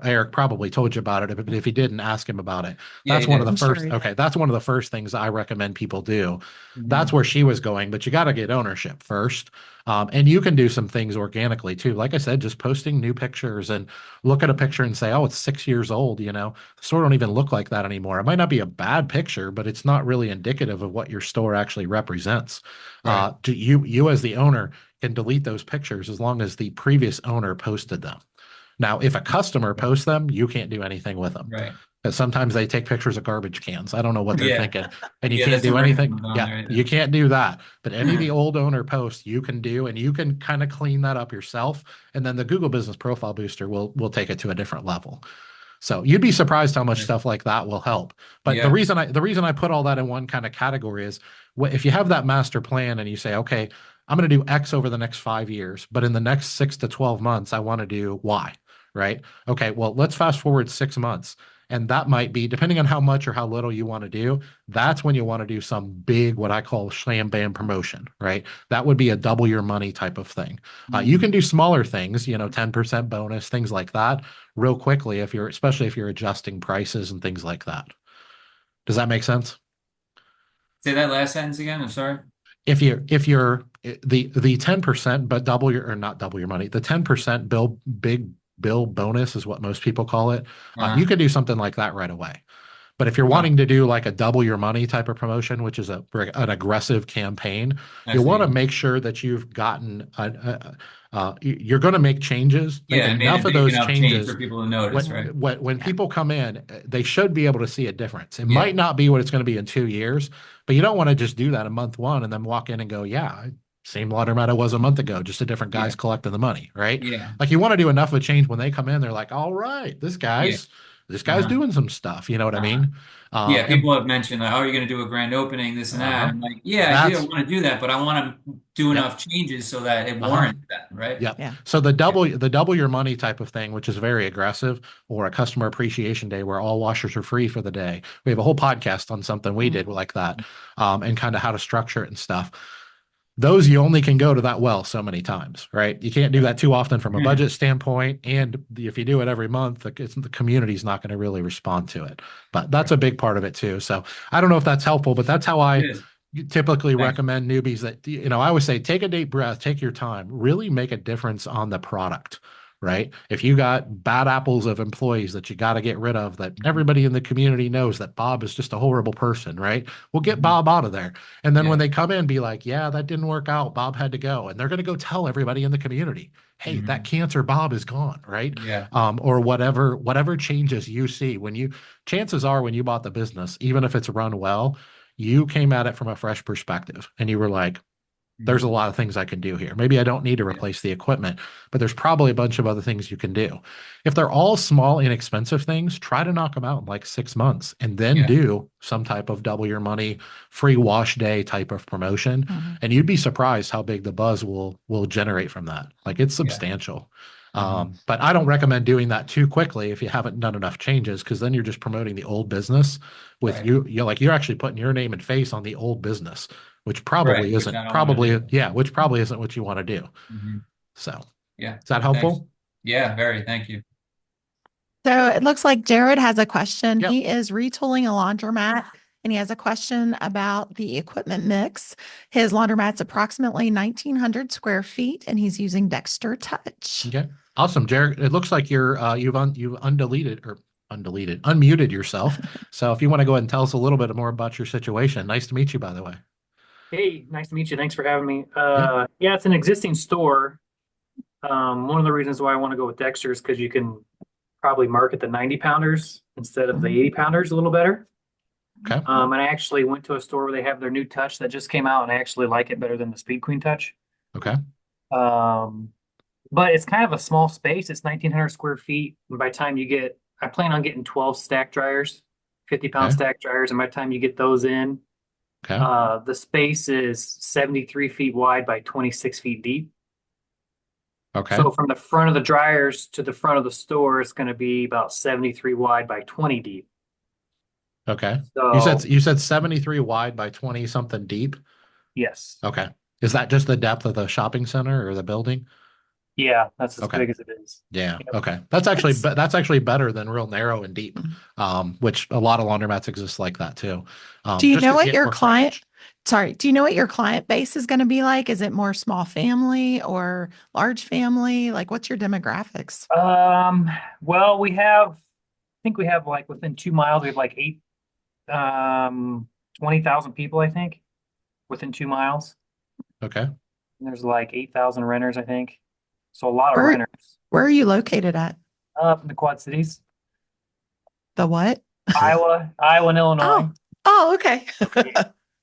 Eric probably told you about it, but if he didn't, ask him about it. Yeah, That's you one of did. the I'm sure first. he Okay, did. that's one of the first things I recommend people do. That's Mhm. where she was going, but you got to get ownership first. And you can do some things organically too. Like I said, just posting new pictures and look at a picture and say, oh, it's 6 years old. The store don't even look like that anymore. It might not be a bad picture, but it's not really indicative of what your store actually represents. Right. You as the owner can delete those pictures as long as the previous owner posted them. Now, if a customer posts them, you can't do anything with them. Right. Because sometimes they take pictures of garbage cans. I don't know what they're Yeah. thinking. And you Yeah, can't that's do never anything. anything on Yeah, there either. you can't do that. But any of the old owner posts you can do, and you can kind of clean that up yourself. And then the Google Business Profile Booster will take it to a different level. So you'd be surprised how much Right. stuff like that will help. But Yeah. the reason I put all that in one kind of category is if you have that master plan and you say, okay, I'm going to do X over the next 5 years, but in the next 6 to 12 months, I want to do Y, right? Okay, well, let's fast forward 6 months. And that might be, depending on how much or how little you want to do, that's when you want to do some big, what I call slam bam promotion, right? That would be a double your money type of thing. You can do smaller things, 10% bonus, things like that, real quickly especially if you're adjusting prices and things like that. Does that make sense? Say that last sentence again. I'm sorry. If you're the 10%, but double your or not double your money, the 10% big bill bonus is what most people call it. You could do something like that right away. But if you're Huh. wanting to do like a double your money type of promotion, which is an aggressive campaign, I you'll want to see. make sure that you've you're going to make changes, make Yeah, I made enough a of big those enough change changes. for people to notice, right? When people come in, they should be able to see a difference. It Yeah. might not be what it's going to be in 2 years, but you don't want to just do that in month one and then walk in and go, yeah, same laundromat it was a month ago, just a different guys Yeah. collecting the money, right? Yeah. Like you want to do enough of a change when they come in, they're like, all right, this Yeah. guy's Uh-huh. doing some stuff. You know what I Uh-huh. mean? Yeah, And people have mentioned like, oh, you're going to do a grand opening, this and that. uh-huh. I'm like, yeah, I do. I That's want to do that, but I want to do yep. enough changes so that it Uh-huh. warrants that, right? Yep. Yeah. So the double your money type of thing, which is very aggressive, or a customer appreciation day where all washers are free for the day. We have a whole podcast on something we did like that, and kind of how to structure it and stuff. Those you only can go to that well so many times, right? You can't do that too often from a budget standpoint. And if you do it every month, the community's not going to really respond to it. But that's a big part of it too. So I don't know if that's helpful, but that's how It I is. you typically Thanks. recommend newbies that, I always say, take a deep breath, take your time, really make a difference on the product, right? If you got bad apples of employees that you got to get rid of, that everybody in the community knows that Bob is just a horrible person, right? We'll get Mhm. Bob out of there. And then Yeah. when they come in, be like, yeah, that didn't work out. Bob had to go. And they're going to go tell everybody in the community, hey, that Mhm. cancer Bob is gone, right? Yeah. Or whatever changes you see chances are when you bought the business, even if it's run well, you came at it from a fresh perspective and you were like, there's a Mhm. lot of things I can do here. Maybe I don't need to replace the equipment, but there's probably a bunch of other things you can do. If they're all small, inexpensive things, try to knock them out in like 6 months and then Yeah. do some type of double your money, free wash day type of promotion. Mhm. And you'd be surprised how big the buzz will generate from that. Like it's Yeah. substantial. Mhm. But I don't recommend doing that too quickly if you haven't done enough changes, because then you're just promoting the old business with Right. you're actually putting your name and face on the old business, which probably Right, which I isn't don't wanna do. which probably isn't what you want to do. Mhm. So, is Yeah. that Thanks. helpful? Yeah, very. Thank you. So it looks like Jared has a question. Yep. He is retooling a laundromat and he has a question about the equipment mix. His laundromat's approximately 1,900 square feet and he's using Dexter Touch. Okay. Awesome, Jared. It looks like you've unmuted yourself. So if you want to go ahead and tell us a little bit more about your situation. Nice to meet you, by the way. Hey, nice to meet you. Thanks for having me. Yeah. Yeah, it's an existing store. One of the reasons why I want to go with Dexter is because you can probably market the 90 pounders instead of the 80 pounders a little better. Okay. And I actually went to a store where they have their new touch that just came out, and I actually like it better than the Speed Queen touch. Okay. But it's kind of a small space. It's 1,900 square feet. And by the time I plan on getting 12 stack dryers, 50-pound Okay. stack dryers. And by the time you get those in, Okay. the space is 73 feet wide by 26 feet deep. Okay. So from the front of the dryers to the front of the store, it's going to be about 73 wide by 20 deep. Okay. So You said 73 wide by 20 something deep. yes, Okay. Is that just the depth of the shopping center or the building? yeah, that's as Okay. big as it is. Yeah. Yep. Okay. That's actually better than real narrow and deep. Which a lot of laundromats exist like that too. Do you Just know to what get your more client, coverage. do you know what your client base is going to be like? Is it more small family or large family? Like what's your demographics? Well, I think we have like within 2 miles, we have like 20,000 people, I think, within 2 miles. Okay. And there's like 8,000 renters, I think. So a lot of Where, renters where are you located at? up in the Quad Cities, The what? Iowa, and Illinois. Oh, okay.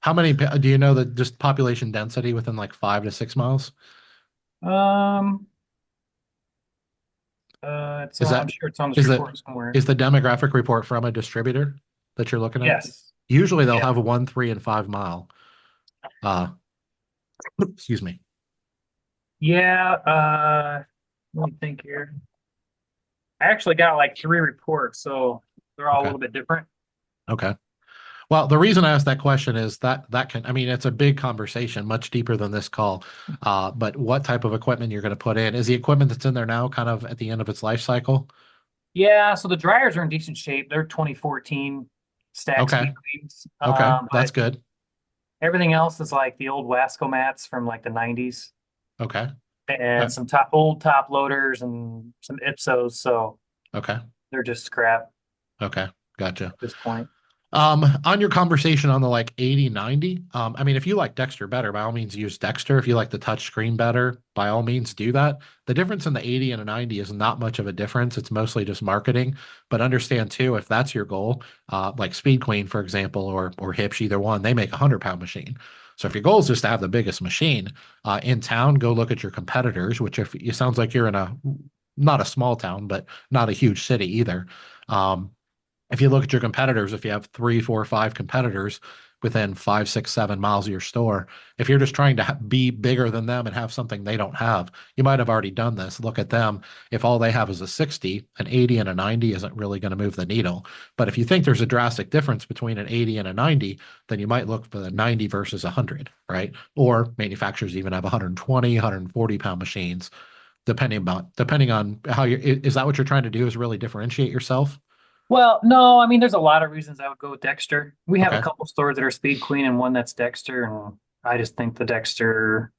How many do you know that just population density within like 5 to 6 miles? Is I'm that sure it's on this is report somewhere. is the demographic report from a distributor that you're looking at? Yes. Usually they'll Yeah. have a 1, 3, and 5 mile. Excuse me. Yeah. Let me think here. I actually got like 3 reports, so they're all Okay. a little bit different. Okay. Well, the reason I asked that question is I mean, it's a big conversation, much deeper than this call. But what type of equipment you're going to put in? Is the equipment that's in there now kind of at the end of its life cycle? Yeah, so the dryers are in decent shape. They're 2014 stack Okay. Speed Queens. Okay. That's But good. everything else is like the old Wasco mats from like the 90s Okay. and some old top loaders and some Ipsos. So Okay. they're just scrap Okay. Gotcha. at this point. On your conversation on the like 80/90, I mean, if you like Dexter better, by all means use Dexter. If you like the touch screen better, by all means do that. The difference in the 80 and a 90 is not much of a difference. It's mostly just marketing. But understand too, if that's your goal, like Speed Queen, for example, or Hipsch, either one, they make a 100-pound machine. So if your goal is just to have the biggest machine in town, go look at your competitors, which if it sounds like you're in not a small town, but not a huge city either. If you look at your competitors, if you have 3, 4, 5 competitors within 5, 6, 7 miles of your store, if you're just trying to be bigger than them and have something they don't have, you might have already done this. Look at them. If all they have is a 60, an 80 and a 90 isn't really going to move the needle. But if you think there's a drastic difference between an 80 and a 90, then you might look for the 90 versus 100, right? Or manufacturers even have 120, 140-pound machines, depending on how is that what you're trying to do, is really differentiate yourself? Well, no, I mean, there's a lot of reasons I would go with Dexter. We have a Okay. couple stores that are Speed Queen and one that's Dexter, and I just think the Dexter,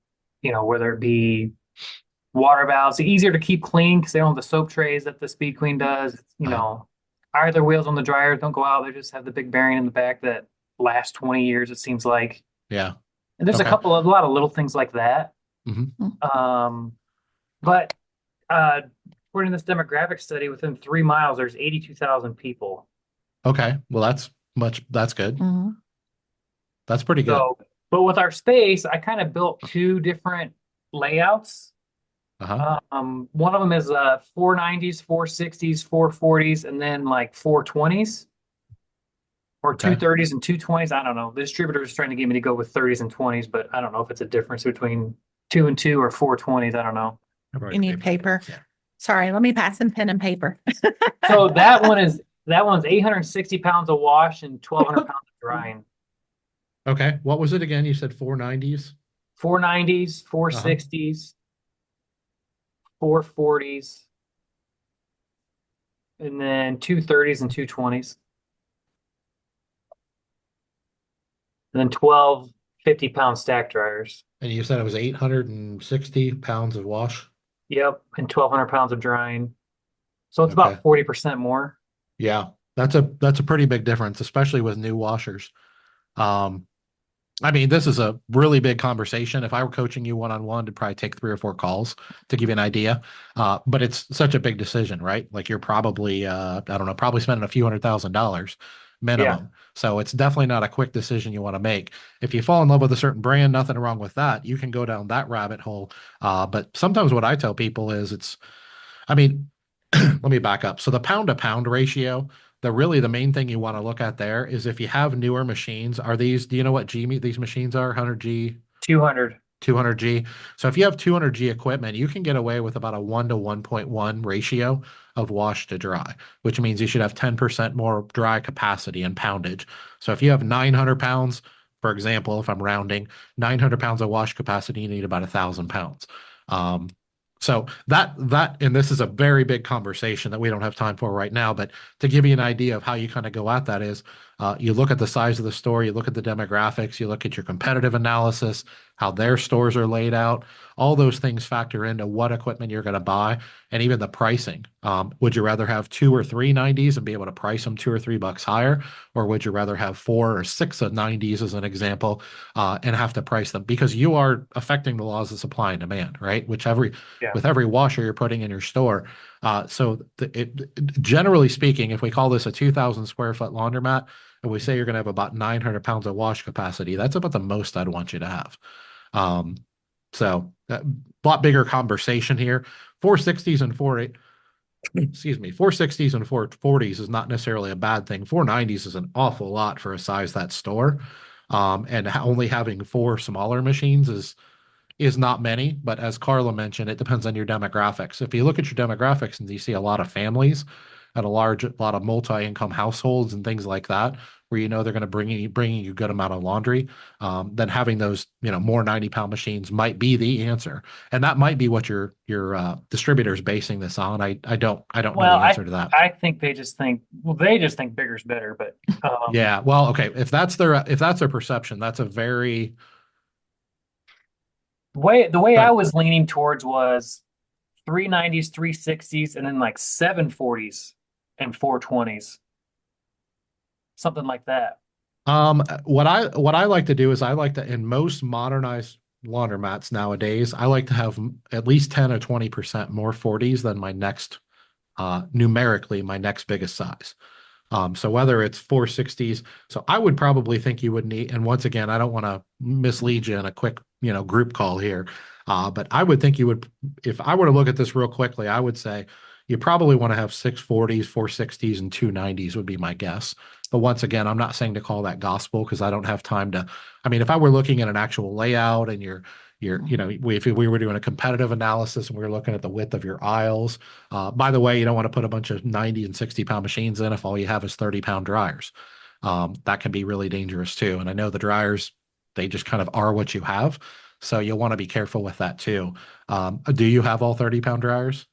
whether it be water valves, easier to keep clean because they don't have the soap trays that the Speed Queen does. Either wheels on the dryer don't go out; they just have the big bearing in the back that lasts 20 years. It seems like, Yeah. and there's Okay. a lot of little things like that. Mhm. But according to this demographic study, within 3 miles, there's 82,000 people. Okay. Well, that's good. Mhm. That's pretty good. So, but with our space, I kind of built two different layouts. Uh-huh. One of them is 490s, 460s, 440s, and then like 420s or Okay. 230s and 220s. I don't know. The distributor is trying to get me to go with 30s and 20s, but I don't know if it's a difference between 2 and 2 or 420s. I don't know. You need paper. Yeah. Sorry, let me pass in pen and paper. So that one's 860 pounds of wash and 1,200 pounds of drying. Okay. What was it again? You said 490s? 490s, 460s, 440s, and then 230s and 220s. And then 12 50-pound stack dryers. And you said it was 860 pounds of wash? Yep, and 1,200 pounds of drying. So it's Okay. about 40% more. Yeah. That's a pretty big difference, especially with new washers. I mean, this is a really big conversation. If I were coaching you one-on-one, it'd probably take 3 or 4 calls to give you an idea. But it's such a big decision, right? Like you're probably, I don't know, probably spending a few $100,000 minimum. So it's definitely not a quick decision you want to make. If you fall in love with a certain brand, nothing wrong with that. You can go down that rabbit hole. But sometimes what I tell people is I mean, let me back up. So the pound to pound ratio, the main thing you want to look at there is if you have newer machines, do you know what these machines are? 100G, 200. 200G. So if you have 200G equipment, you can get away with about a 1 to 1.1 ratio of wash to dry, which means you should have 10% more dry capacity and poundage. So if you have 900 pounds, for example, if I'm rounding 900 pounds of wash capacity, you need about 1,000 pounds. So and this is a very big conversation that we don't have time for right now, but to give you an idea of how you kind of go at that is you look at the size of the store, you look at the demographics, you look at your competitive analysis, how their stores are laid out. All those things factor into what equipment you're going to buy and even the pricing. Would you rather have 2 or 3 90s and be able to price them $2 or $3 higher? Or would you rather have 4 or 6 of 90s as an example and have to price them? Because you are affecting the laws of supply and demand, right? With every washer you're putting in your store. Generally speaking, if we call this a 2,000 square foot laundromat, and we say you're going to have about 900 pounds of wash capacity, that's about the most I'd want you to have. So a lot bigger conversation here. 460s and 460s and 440s is not necessarily a bad thing. 490s is an awful lot for a size that store. And only having 4 smaller machines is not many, but as Carla mentioned, it depends on your demographics. If you look at your demographics and you see a lot of families and a lot of multi-income households and things like that, where they're going to bringing you a good amount of laundry, then having those more 90-pound machines might be the answer, and that might be what your distributor's basing this on. I don't know the answer to that. I think they just think bigger's better, but yeah. Well, okay, if that's their perception, that's a very the way I was leaning towards was 390s, 360s, and then like 740s and 420s. Something like that. What I like to do is I like to, in most modernized laundromats nowadays, I like to have at least 10 or 20% more 40s than my next numerically my next biggest size. So whether it's 460s, so I would probably think you would need, and once again, I don't want to mislead you in a quick, group call here. But I would think you would, if I were to look at this real quickly, I would say you probably want to have 640s, 460s, and 290s would be my guess. But once again, I'm not saying to call that gospel because I don't have time to, I mean, if I were looking at an actual layout and if we were doing a competitive analysis and we were looking at the width of your aisles, by the way, you don't want to put a bunch of 90 and 60-pound machines in if all you have is 30-pound dryers. That can be really dangerous too. And I know the dryers, they just kind of are what you have. So you'll want to be careful with that too. Do you have all 30-pound dryers?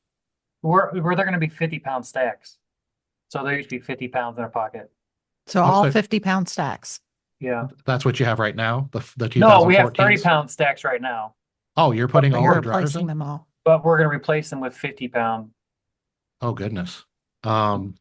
Where they're going to be 50-pound stacks. So there used to be 50 pounds in our pocket. So all Okay. 50-pound stacks. Yeah. That's what you have right now, the No, we have 2014s? 30-pound stacks right now, Oh, you're putting But all You're the dryers replacing in? them all. but we're going to replace them with 50-pound. Oh, goodness. Um,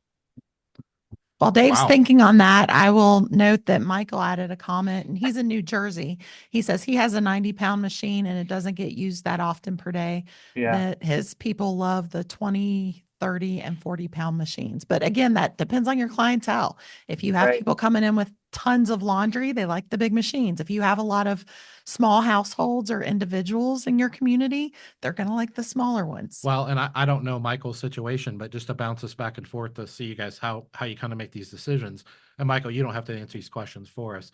While Dave's Wow. thinking on that, I will note that Michael added a comment and he's in New Jersey. He says he has a 90-pound machine and it doesn't get used that often per day. Yeah. That his people love the 20, 30, and 40-pound machines. But again, that depends on your clientele. If you have Right. people coming in with tons of laundry, they like the big machines. If you have a lot of small households or individuals in your community, they're going to like the smaller ones. well, and I don't know Michael's situation, but just to bounce us back and forth to see you guys how you kind of make these decisions. And Michael, you don't have to answer these questions for us.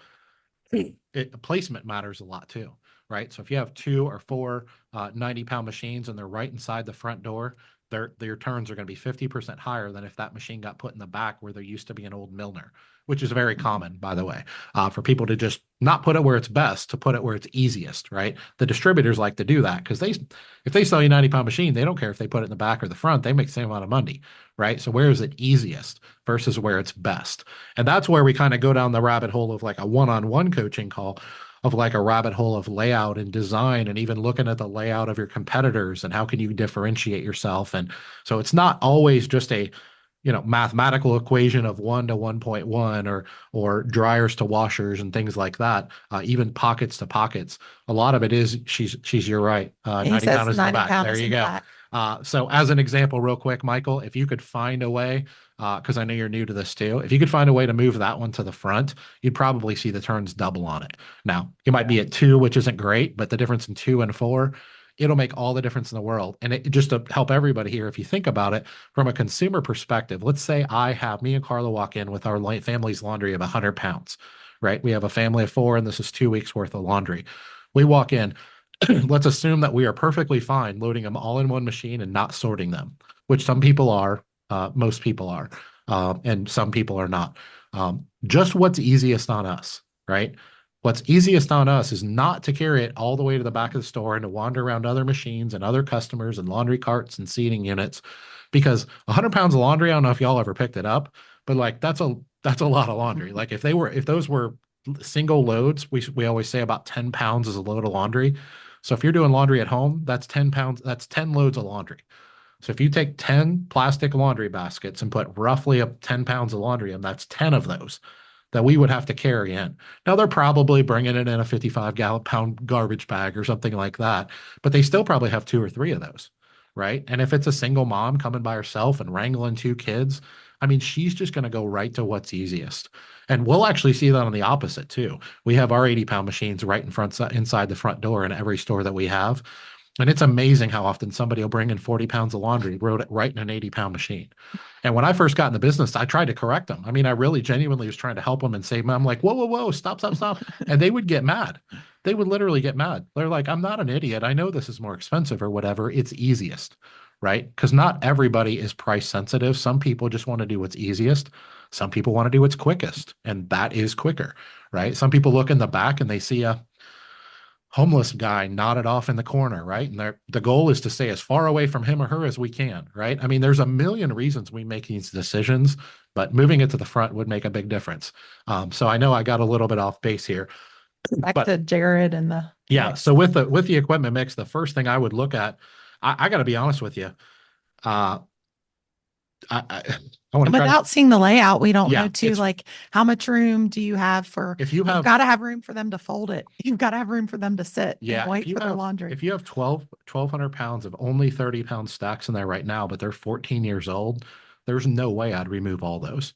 Placement matters a lot too, right? So if you have 2 or 4 90-pound machines and they're right inside the front door, their turns are going to be 50% higher than if that machine got put in the back where there used to be an old Milner, which is very common, by the way, for people to just not put it where it's best, to put it where it's easiest, right? The distributors like to do that because if they sell you a 90-pound machine, they don't care if they put it in the back or the front, they make the same amount of money, right? So where is it easiest versus where it's best? And that's where we kind of go down the rabbit hole of like a one-on-one coaching call, of like a rabbit hole of layout and design, and even looking at the layout of your competitors and how can you differentiate yourself. And so it's not always just a mathematical equation of 1 to 1.1 or dryers to washers and things like that, even pockets to pockets. A lot of it is you're right. He 90 says pound is in the 90 back. pound There is you in the go. back. So as an example, real quick, Michael, if you could find a way, because I know you're new to this too, if you could find a way to move that one to the front, you'd probably see the turns double on it. Now, you might be at 2, which isn't great, but the difference in 2 and 4, it'll make all the difference in the world. And it just to help everybody here, if you think about it from a consumer perspective, let's say me and Carla walk in with our family's laundry of 100 pounds, right? We have a family of 4, and this is 2 weeks worth of laundry. We walk in. Let's assume that we are perfectly fine loading them all in one machine and not sorting them, which some people are, most people are, and some people are not. Just what's easiest on us, right? What's easiest on us is not to carry it all the way to the back of the store and to wander around other machines and other customers and laundry carts and seating units, because 100 pounds of laundry, I don't know if y'all ever picked it up, but like that's a lot of laundry. Like if those were single loads, we always say about 10 pounds is a load of laundry. So if you're doing laundry at home, that's 10 pounds, that's 10 loads of laundry. So if you take 10 plastic laundry baskets and put roughly up 10 pounds of laundry in, that's 10 of those that we would have to carry in. Now they're probably bringing it in a 55-pound garbage bag or something like that, but they still probably have 2 or 3 of those, right? And if it's a single mom coming by herself and wrangling 2 kids, I mean, she's just going to go right to what's easiest. And we'll actually see that on the opposite too. We have our 80-pound machines right inside the front door in every store that we have. And it's amazing how often somebody will bring in 40 pounds of laundry, wrote it right in an 80-pound machine. And when I first got in the business, I tried to correct them. I mean, I really genuinely was trying to help them and save them. I'm like, whoa, whoa, whoa, stop. And they would get mad. They would literally get mad. They're like, I'm not an idiot. I know this is more expensive or whatever. It's easiest, right? Because not everybody is price sensitive. Some people just want to do what's easiest. Some people want to do what's quickest, and that is quicker, right? Some people look in the back and they see a homeless guy knotted off in the corner, right? And the goal is to stay as far away from him or her as we can, right? I mean, there's a million reasons we make these decisions, but moving it to the front would make a big difference. So I know I got a little bit off base here. Back But- to Jared and the. Yeah. mix. So with the equipment mix, the first thing I would look at, I got to be honest with you. I want to try. Without seeing the layout, we don't Yeah, know too, it's- like how much room do you have for, If you you've have, got to have room for them to fold it. You've got to have room for them to sit yeah, and wait for their laundry. if you have 1,200 pounds of only 30-pound stacks in there right now, but they're 14 years old, there's no way I'd remove all those.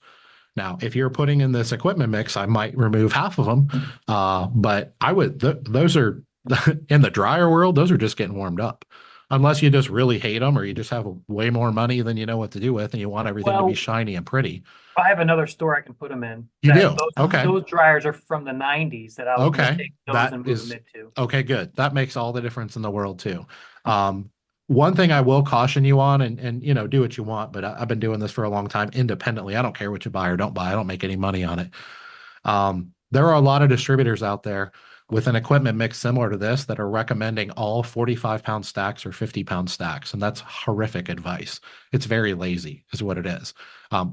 Now, if you're putting in this equipment mix, I might remove half of them. But I would, those are in the dryer world, those are just getting warmed up. Unless you just really hate them or you just have way more money than you know what to do with and you want everything to Well- be shiny and pretty. I have another store I can put them in. You That- do? Those, Okay. Those dryers are from the 90s that I was going Okay. to take those That and move is- them into. Okay, good. That makes all the difference in the world too. One thing I will caution you on, and do what you want, but I've been doing this for a long time independently. I don't care what you buy or don't buy. I don't make any money on it. There are a lot of distributors out there with an equipment mix similar to this that are recommending all 45-pound stacks or 50-pound stacks. And that's horrific advice. It's very lazy, is what it is.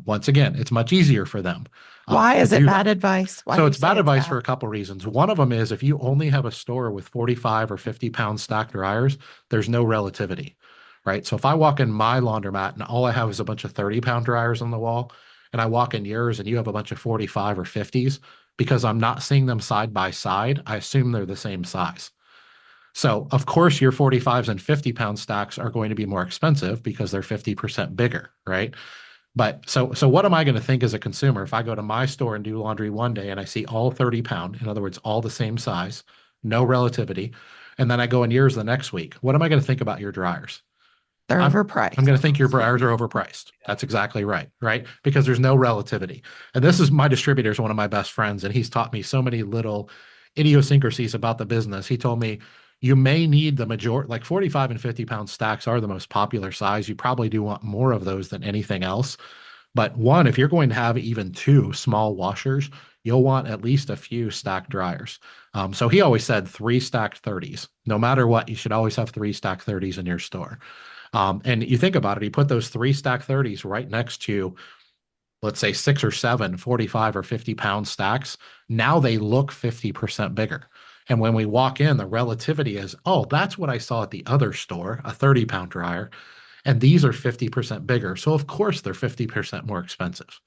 Once again, it's much easier for them. Why to is it do bad that. advice? Why So do you it's say bad advice bad? for a couple reasons. One of them is if you only have a store with 45 or 50-pound stack dryers, there's no relativity, right? So if I walk in my laundromat and all I have is a bunch of 30-pound dryers on the wall, and I walk in yours and you have a bunch of 45 or 50s, because I'm not seeing them side by side, I assume they're the same size. So of course your 45s and 50-pound stacks are going to be more expensive because they're 50% bigger, right? But so what am I going to think as a consumer if I go to my store and do laundry one day and I see all 30-pound, in other words, all the same size, no relativity, and then I go in yours the next week? What am I going to think about your dryers? They're I'm overpriced. going to think your dryers are overpriced. That's exactly right, right? Because there's no relativity. And this is my distributor is one of my best friends, and he's taught me so many little idiosyncrasies about the business. He told me you may need the majority, like 45 and 50-pound stacks are the most popular size. You probably do want more of those than anything else. But one, if you're going to have even two small washers, you'll want at least a few stacked dryers. So he always said 3 stacked 30s. No matter what, you should always have 3 stacked 30s in your store. And you think about it, he put those 3 stacked 30s right next to, let's say, 6 or 7 45 or 50-pound stacks. Now they look 50% bigger. And when we walk in, the relativity is, oh, that's what I saw at the other store, a 30-pound dryer. And these are 50% bigger. So of course they're 50% more expensive.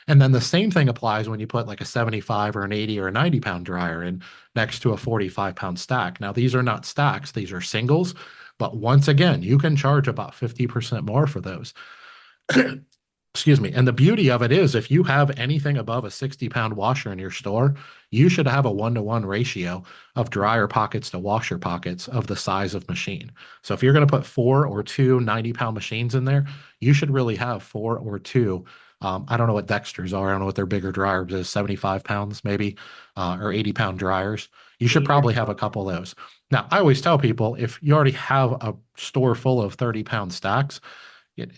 And then the same thing applies when you put like a 75 or an 80 or a 90-pound dryer in next to a 45-pound stack. Now, these are not stacks, these are singles. But once again, you can charge about 50% more for those. Excuse me. And the beauty of it is if you have anything above a 60-pound washer in your store, you should have a 1-to-1 ratio of dryer pockets to washer pockets of the size of machine. So if you're going to put 4 or 2 90-pound machines in there, you should really have 4 or 2. I don't know what Dexter's are. I don't know what their bigger dryers is, 75 pounds maybe, or 80-pound dryers. You should probably have a couple of those. Now, I always tell people if you already have a store full of 30-pound stacks,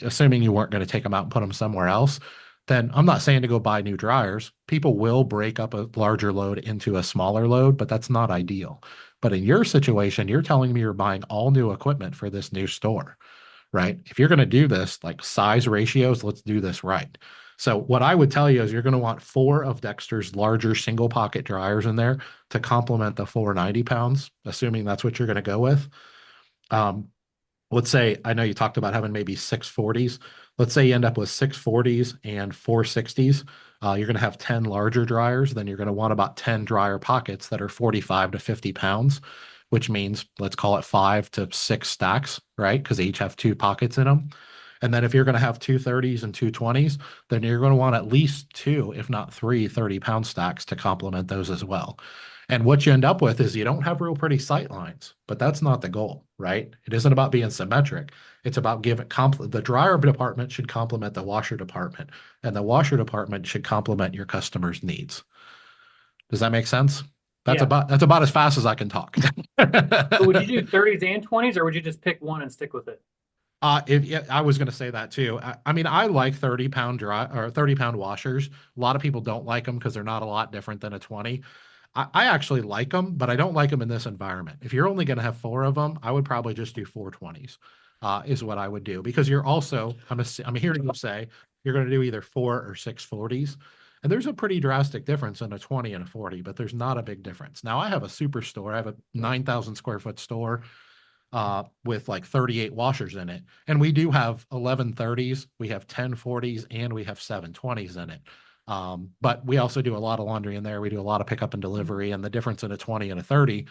assuming you weren't going to take them out and put them somewhere else, then I'm not saying to go buy new dryers. People will break up a larger load into a smaller load, but that's not ideal. But in your situation, you're telling me you're buying all new equipment for this new store, right? If you're going to do this, like size ratios, let's do this right. So what I would tell you is you're going to want 4 of Dexter's larger single pocket dryers in there to complement the 4 90-pounds, assuming that's what you're going to go with. Let's say, I know you talked about having maybe 6 40s. Let's say you end up with 6 40s and 4 60s. You're going to have 10 larger dryers. Then you're going to want about 10 dryer pockets that are 45 to 50 pounds, which means let's call it 5 to 6 stacks, right? Because they each have 2 pockets in them. And then if you're going to have 2 30s and 2 20s, then you're going to want at least 2, if not 3 30-pound stacks to complement those as well. And what you end up with is you don't have real pretty sight lines, but that's not the goal, right? It isn't about being symmetric. It's about giving the dryer department should complement the washer department, and the washer department should complement your customer's needs. Does that make sense? That's Yeah. about as fast as I can talk. So would you do 30s and 20s, or would you just pick one and stick with it? I was going to say that too. I mean, I like 30-pound dry or 30-pound washers. A lot of people don't like them because they're not a lot different than a 20. I actually like them, but I don't like them in this environment. If you're only going to have 4 of them, I would probably just do 4 20s, is what I would do. Because you're also, I'm hearing you say you're going to do either 4 or 6 40s. And there's a pretty drastic difference in a 20 and a 40, but there's not a big difference. Now, I have a super store. I have a 9,000 square foot store with like 38 washers in it. And we do have 11 30s, we have 10 40s, and we have 7 20s in it. But we also do a lot of laundry in there. We do a lot of pickup and delivery, and the difference in a 20 and a 30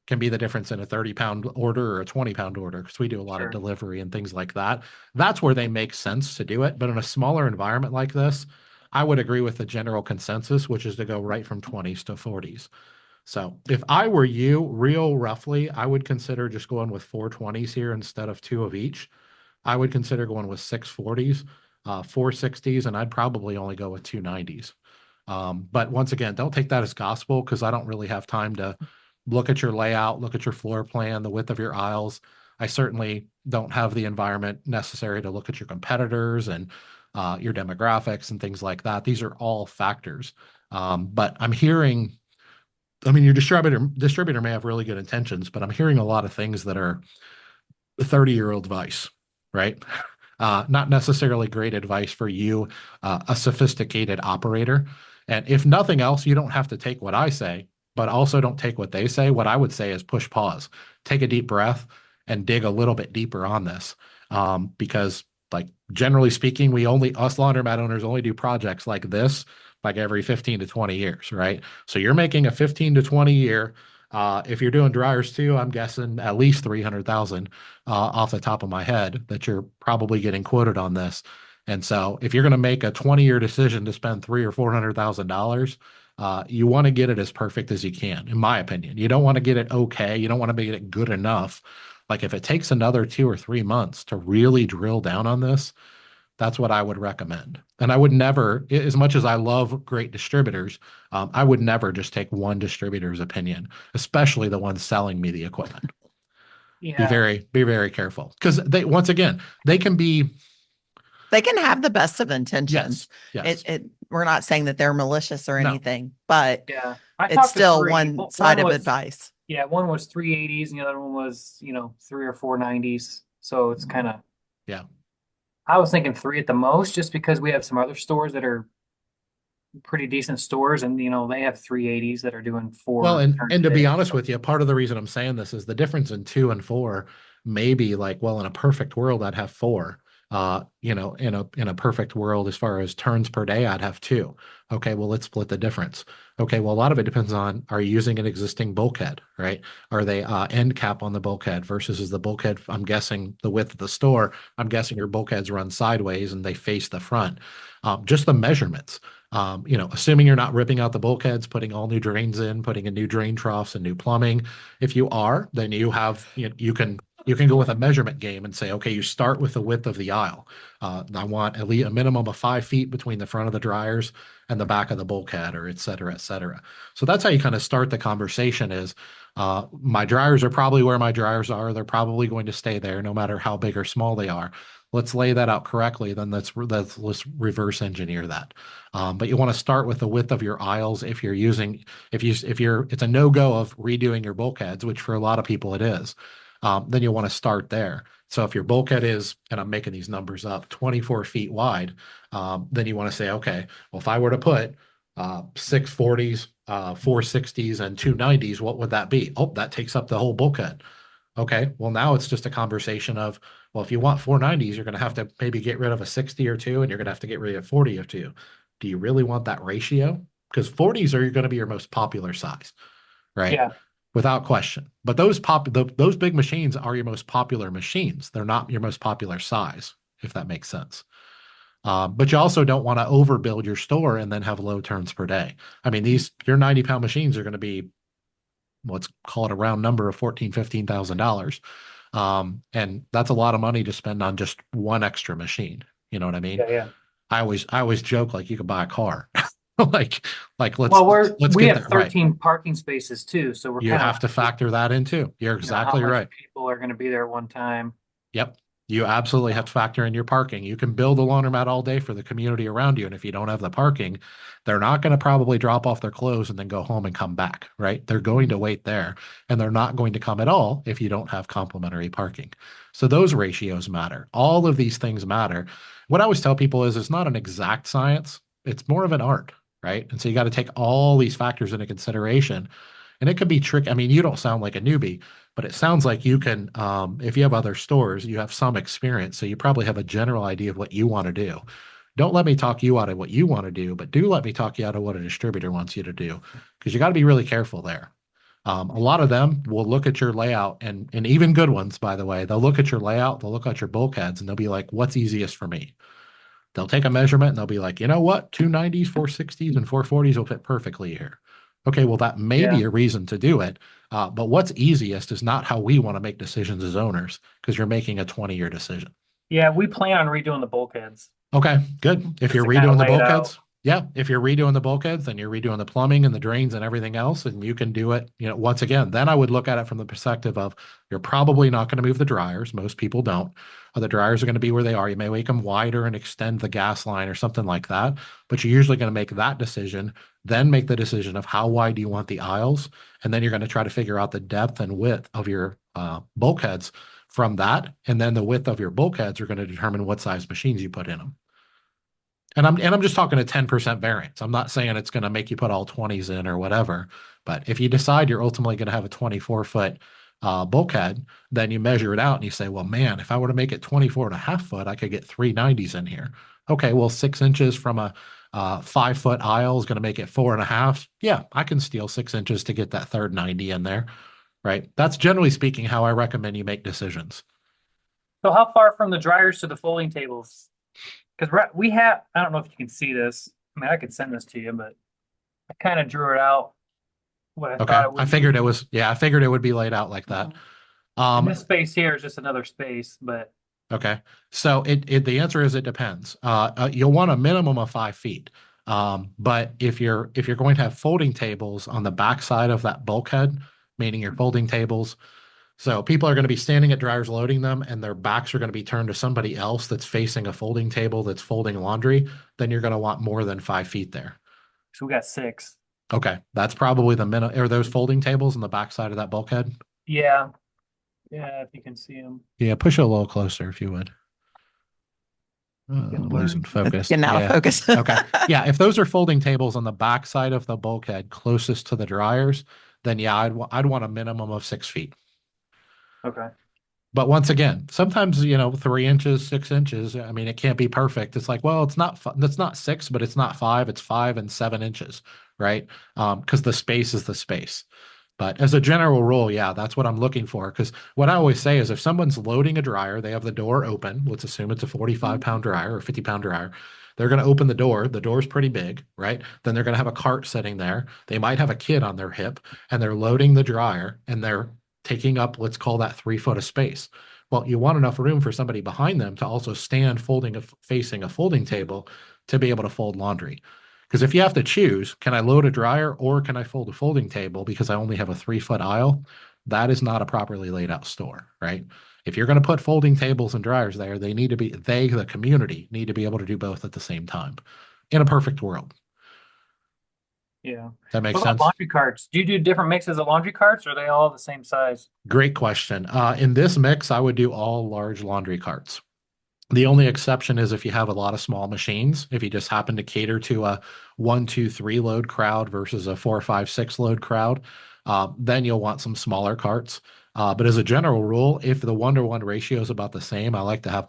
can be the difference in a 30-pound order or a 20-pound order because we do a lot of delivery and things like that. That's where they make sense to do it. But in a smaller environment like this, I would agree with the general consensus, which is to go right from 20s to 40s. So if I were you, real roughly, I would consider just going with 4 20s here instead of 2 of each. I would consider going with 6 40s. 4 60s, and I'd probably only go with 2 90s. But once again, don't take that as gospel because I don't really have time to look at your layout, look at your floor plan, the width of your aisles. I certainly don't have the environment necessary to look at your competitors and your demographics and things like that. These are all factors. But I'm hearing I mean, your distributor may have really good intentions, but I'm hearing a lot of things that are 30-year-old advice, right? Not necessarily great advice for you, a sophisticated operator. And if nothing else, you don't have to take what I say, but also don't take what they say. What I would say is push pause, take a deep breath, and dig a little bit deeper on this. Because, like, generally speaking, us laundromat owners only do projects like this, like every 15 to 20 years, right? So you're making a 15 to 20 year. If you're doing dryers too, I'm guessing at least 300,000 off the top of my head that you're probably getting quoted on this. And so if you're going to make a 20-year decision to spend $300,000 or $400,000, you want to get it as perfect as you can, in my opinion. You don't want to get it okay. You don't want to make it good enough. Like, if it takes another 2 or 3 months to really drill down on this, that's what I would recommend. And I would never, as much as I love great distributors, I would never just take one distributor's opinion, especially the one selling me the equipment. Be Yeah. very careful, because once again, they can have the best of intentions. yes. We're not saying that they're malicious or No. anything, but Yeah. I it's talked to still three. one side of was- advice. Yeah, one was 380s and the other one was, 3 or 490s. So it's kind of, Yeah. I was thinking 3 at the most, just because we have some other stores that are pretty decent stores, and they have 380s that are doing 4. Well, and turns to a be day. honest with you, part of the reason I'm saying this is the difference in 2 and 4 may be like, well, in a perfect world, I'd have 4. In a perfect world, as far as turns per day, I'd have 2. Okay, well, let's split the difference. Okay, well, a lot of it depends on, are you using an existing bulkhead, right? Are they end cap on the bulkhead versus is the bulkhead, I'm guessing the width of the store, I'm guessing your bulkheads run sideways and they face the front. Just the measurements. Assuming you're not ripping out the bulkheads, putting all new drains in, putting in new drain troughs and new plumbing. If you are, then you can go with a measurement game and say, okay, you start with the width of the aisle. I want at least a minimum of 5 feet between the front of the dryers and the back of the bulkhead, or et cetera, et cetera. So that's how you kind of start the conversation is, my dryers are probably where my dryers are. They're probably going to stay there no matter how big or small they are. Let's lay that out correctly. Then let's reverse engineer that. But you want to start with the width of your aisles. It's a no-go of redoing your bulkheads, which for a lot of people it is. Then you'll want to start there. So if your bulkhead is, and I'm making these numbers up, 24 feet wide, then you want to say, okay, well, if I were to put 640s, 460s, and 290s, what would that be? Oh, that takes up the whole bulkhead. Okay, well, now it's just a conversation of, well, if you want 490s, you're going to have to maybe get rid of a 60 or 2, and you're going to have to get rid of 40 or 2. Do you really want that ratio? Because 40s are going to be your most popular size, right? Yeah. Without question. But those big machines are your most popular machines. They're not your most popular size, if that makes sense. But you also don't want to overbuild your store and then have low turns per day. I mean, your 90-pound machines are going to be, let's call it a round number of $14,000-$15,000. And that's a lot of money to spend on just one extra machine. You know what I mean? Yeah. I always joke, like, you could buy a car. like let's We get have that right. 13 parking spaces too, so You have to factor that in too. You're exactly how much right. people are going to be there at one time. Yep. You absolutely have to factor in your parking. You can build a laundromat all day for the community around you. And if you don't have the parking, they're not going to probably drop off their clothes and then go home and come back, right? They're going to wait there, and they're not going to come at all if you don't have complimentary parking. So those ratios matter. All of these things matter. What I always tell people is it's not an exact science. It's more of an art, right? And so you got to take all these factors into consideration. And it could be tricky. I mean, you don't sound like a newbie, but it sounds like you can, if you have other stores, you have some experience. So you probably have a general idea of what you want to do. Don't let me talk you out of what you want to do, but do let me talk you out of what a distributor wants you to do, because you got to be really careful there. A lot of them will look at your layout, and even good ones, by the way, they'll look at your layout, they'll look at your bulkheads, and they'll be like, what's easiest for me? They'll take a measurement and they'll be like, you know what? 290s, 460s, and 440s will fit perfectly here. Okay, well, that may be a reason to do it. But what's easiest is not how we want to make decisions as owners, because you're making a 20-year decision. Yeah, we plan on redoing the bulkheads. Okay, good. If Just you're to kinda redoing the lay it out. bulkheads, Yeah, if you're redoing the bulkheads, then you're redoing the plumbing and the drains and everything else, and you can do it, once again. Then I would look at it from the perspective of you're probably not going to move the dryers. Most people don't. The dryers are going to be where they are. You may make them wider and extend the gas line or something like that, but you're usually going to make that decision, then make the decision of how wide do you want the aisles, and then you're going to try to figure out the depth and width of your bulkheads from that, and then the width of your bulkheads are going to determine what size machines you put in them. And I'm just talking a 10% variance. I'm not saying it's going to make you put all 20s in or whatever. But if you decide you're ultimately going to have a 24-foot bulkhead, then you measure it out and you say, well, man, if I were to make it 24.5 foot, I could get 390s in here. Okay, well, 6 inches from a 5-foot aisle is going to make it 4.5. Yeah, I can steal 6 inches to get that third 90 in there, right? That's generally speaking how I recommend you make decisions. So how far from the dryers to the folding tables? Because we have, I don't know if you can see this. I mean, I could send this to you, but I kind of drew it out. What I Okay, thought it would I figured it was, yeah, I figured it would be laid out like that. And this space here is just another space, but Okay, so the answer is it depends. You'll want a minimum of 5 feet. But if you're going to have folding tables on the back side of that bulkhead, meaning your folding tables, so people are going to be standing at dryers loading them, and their backs are going to be turned to somebody else that's facing a folding table that's folding laundry, then you're going to want more than 5 feet there. so we got 6. Okay, that's probably the minimum. Are those folding tables on the back side of that bulkhead? Yeah. Yeah, if you can see them. Yeah, push it a little closer if you would. Losing focus. Getting out Yeah. of focus. Okay. Yeah, if those are folding tables on the back side of the bulkhead closest to the dryers, then yeah, I'd want a minimum of 6 feet. Okay. But once again, sometimes 3 inches, 6 inches. I mean, it can't be perfect. It's like, well, it's not 6, but it's not 5. It's 5 and 7 inches, right? Because the space is the space. But as a general rule, yeah, that's what I'm looking for. Because what I always say is if someone's loading a dryer, they have the door open. Let's assume it's a 45-pound dryer or 50-pound dryer. They're going to open the door. The door's pretty big, right? Then they're going to have a cart sitting there. They might have a kid on their hip, and they're loading the dryer, and they're taking up, let's call that 3 foot of space. Well, you want enough room for somebody behind them to also stand facing a folding table to be able to fold laundry. Because if you have to choose, can I load a dryer or can I fold a folding table because I only have a 3-foot aisle? That is not a properly laid out store, right? If you're going to put folding tables and dryers there, the community need to be able to do both at the same time in a perfect world. Yeah. That makes What about sense. laundry carts? Do you do different mixes of laundry carts, or are they all the same size? Great question. In this mix, I would do all large laundry carts. The only exception is if you have a lot of small machines, if you just happen to cater to a 1, 2, 3 load crowd versus a 4, 5, 6 load crowd, then you'll want some smaller carts. But as a general rule, if the 1-to-1 ratio is about the same, I like to have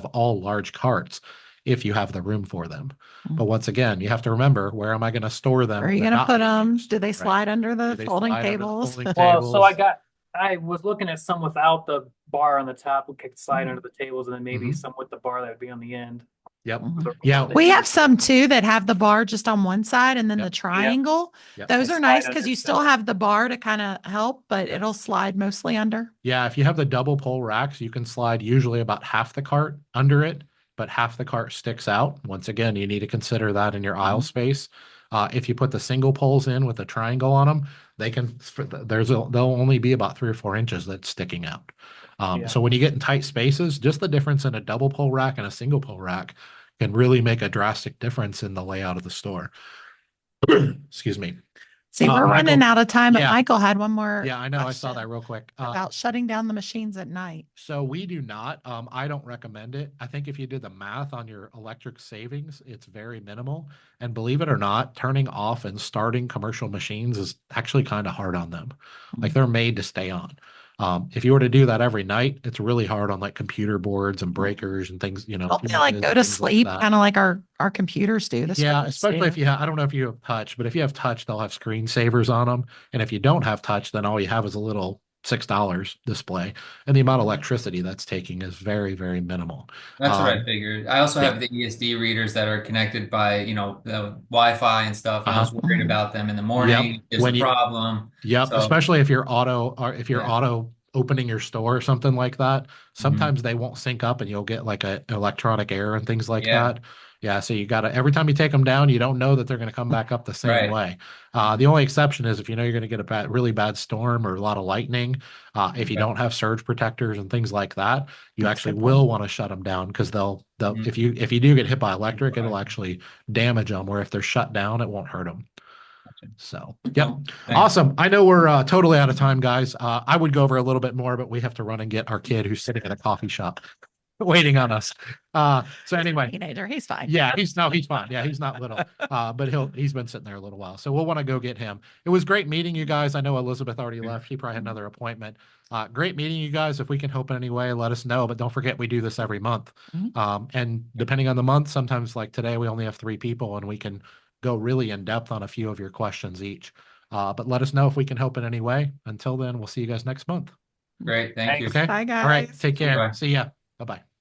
all large carts if you have the room for them. But once again, you have to remember, where am I going to store them? Where are you They're going to not put being them? used, Do they right? slide under the Do they folding slide under the tables? folding Well, so tables? I was looking at some without the bar on the top, we could slide Mhm. under the tables, and then maybe Mhm. some with the bar that would be on the end. Yep. Mhm. Yeah. We have some too that have the bar just on one side and then Yep. the triangle. Yep. Those They are nice slide because under you still too. have the bar to kind of help, but Yep. it'll slide mostly under. Yeah, if you have the double pole racks, you can slide usually about half the cart under it, but half the cart sticks out. Once again, you need to consider that in your aisle Mhm. space. If you put the single poles in with a triangle on them, they'll only be about 3 or 4 inches that's sticking out. Yeah. So when you get in tight spaces, just the difference in a double pole rack and a single pole rack can really make a drastic difference in the layout of the store. Excuse me. See, we're Michael- running out of time, but yeah. Michael had one more Yeah, I know. I saw question that real quick. about shutting down the machines at night. So we do not. I don't recommend it. I think if you did the math on your electric savings, it's very minimal. And believe it or not, turning off and starting commercial machines is actually kind of hard on them. Like they're made to stay on. If you were to do that every night, it's really hard on like computer boards and breakers and things, Don't they fuses like and go to things like sleep, that. kind of like our computers do? The Yeah, servers especially do. if you have, I don't know if you have touch, but if you have touch, they'll have screensavers on them. And if you don't have touch, then all you have is a little $6 display. And the amount of electricity that's taking is very, very minimal. That's what I figured. I also yeah. have the ESD readers that are connected by, the Wi-Fi and stuff. And I was worried Mhm. about them in the morning. If there's When a you- problem. Yep, So- especially if you're auto or if you're Yeah. auto opening your store or something like that, sometimes they won't sync up and you'll get like an electronic error and things like Yeah. that. Yeah, so you gotta, every time you take them down, you don't know that they're gonna come back up the same Right. way. The only exception is if you know you're gonna get a really bad storm or a lot of lightning, if you Okay. don't have surge protectors and things like that, you That's a actually good will point. want to shut them down because they'll Mhm. if you do get hit by electric, it'll Right. actually damage them, where if they're shut down, it won't hurt them. Gotcha. So, yep. Cool. Thanks. Awesome. I know we're totally out of time, guys. I would go over a little bit more, but we have to run and get our kid who's sitting at a coffee shop waiting on us. So anyway, Teenager, he's fine. yeah, he's fine. Yeah, he's not little. But he's been sitting there a little while. So we'll want to go get him. It was great meeting you guys. I know Elizabeth already left. She probably had another appointment. Great meeting you guys. If we can help in any way, let us know. But don't forget, we do this every month. Mhm. And depending on the month, sometimes like today, we only have 3 people and we can go really in depth on a few of your questions each. But let us know if we can help in any way. Until then, we'll see you guys next month. Great. Thank you. Thanks. Okay. Bye, All right. guys. Take care. Bye. See ya. Bye-bye.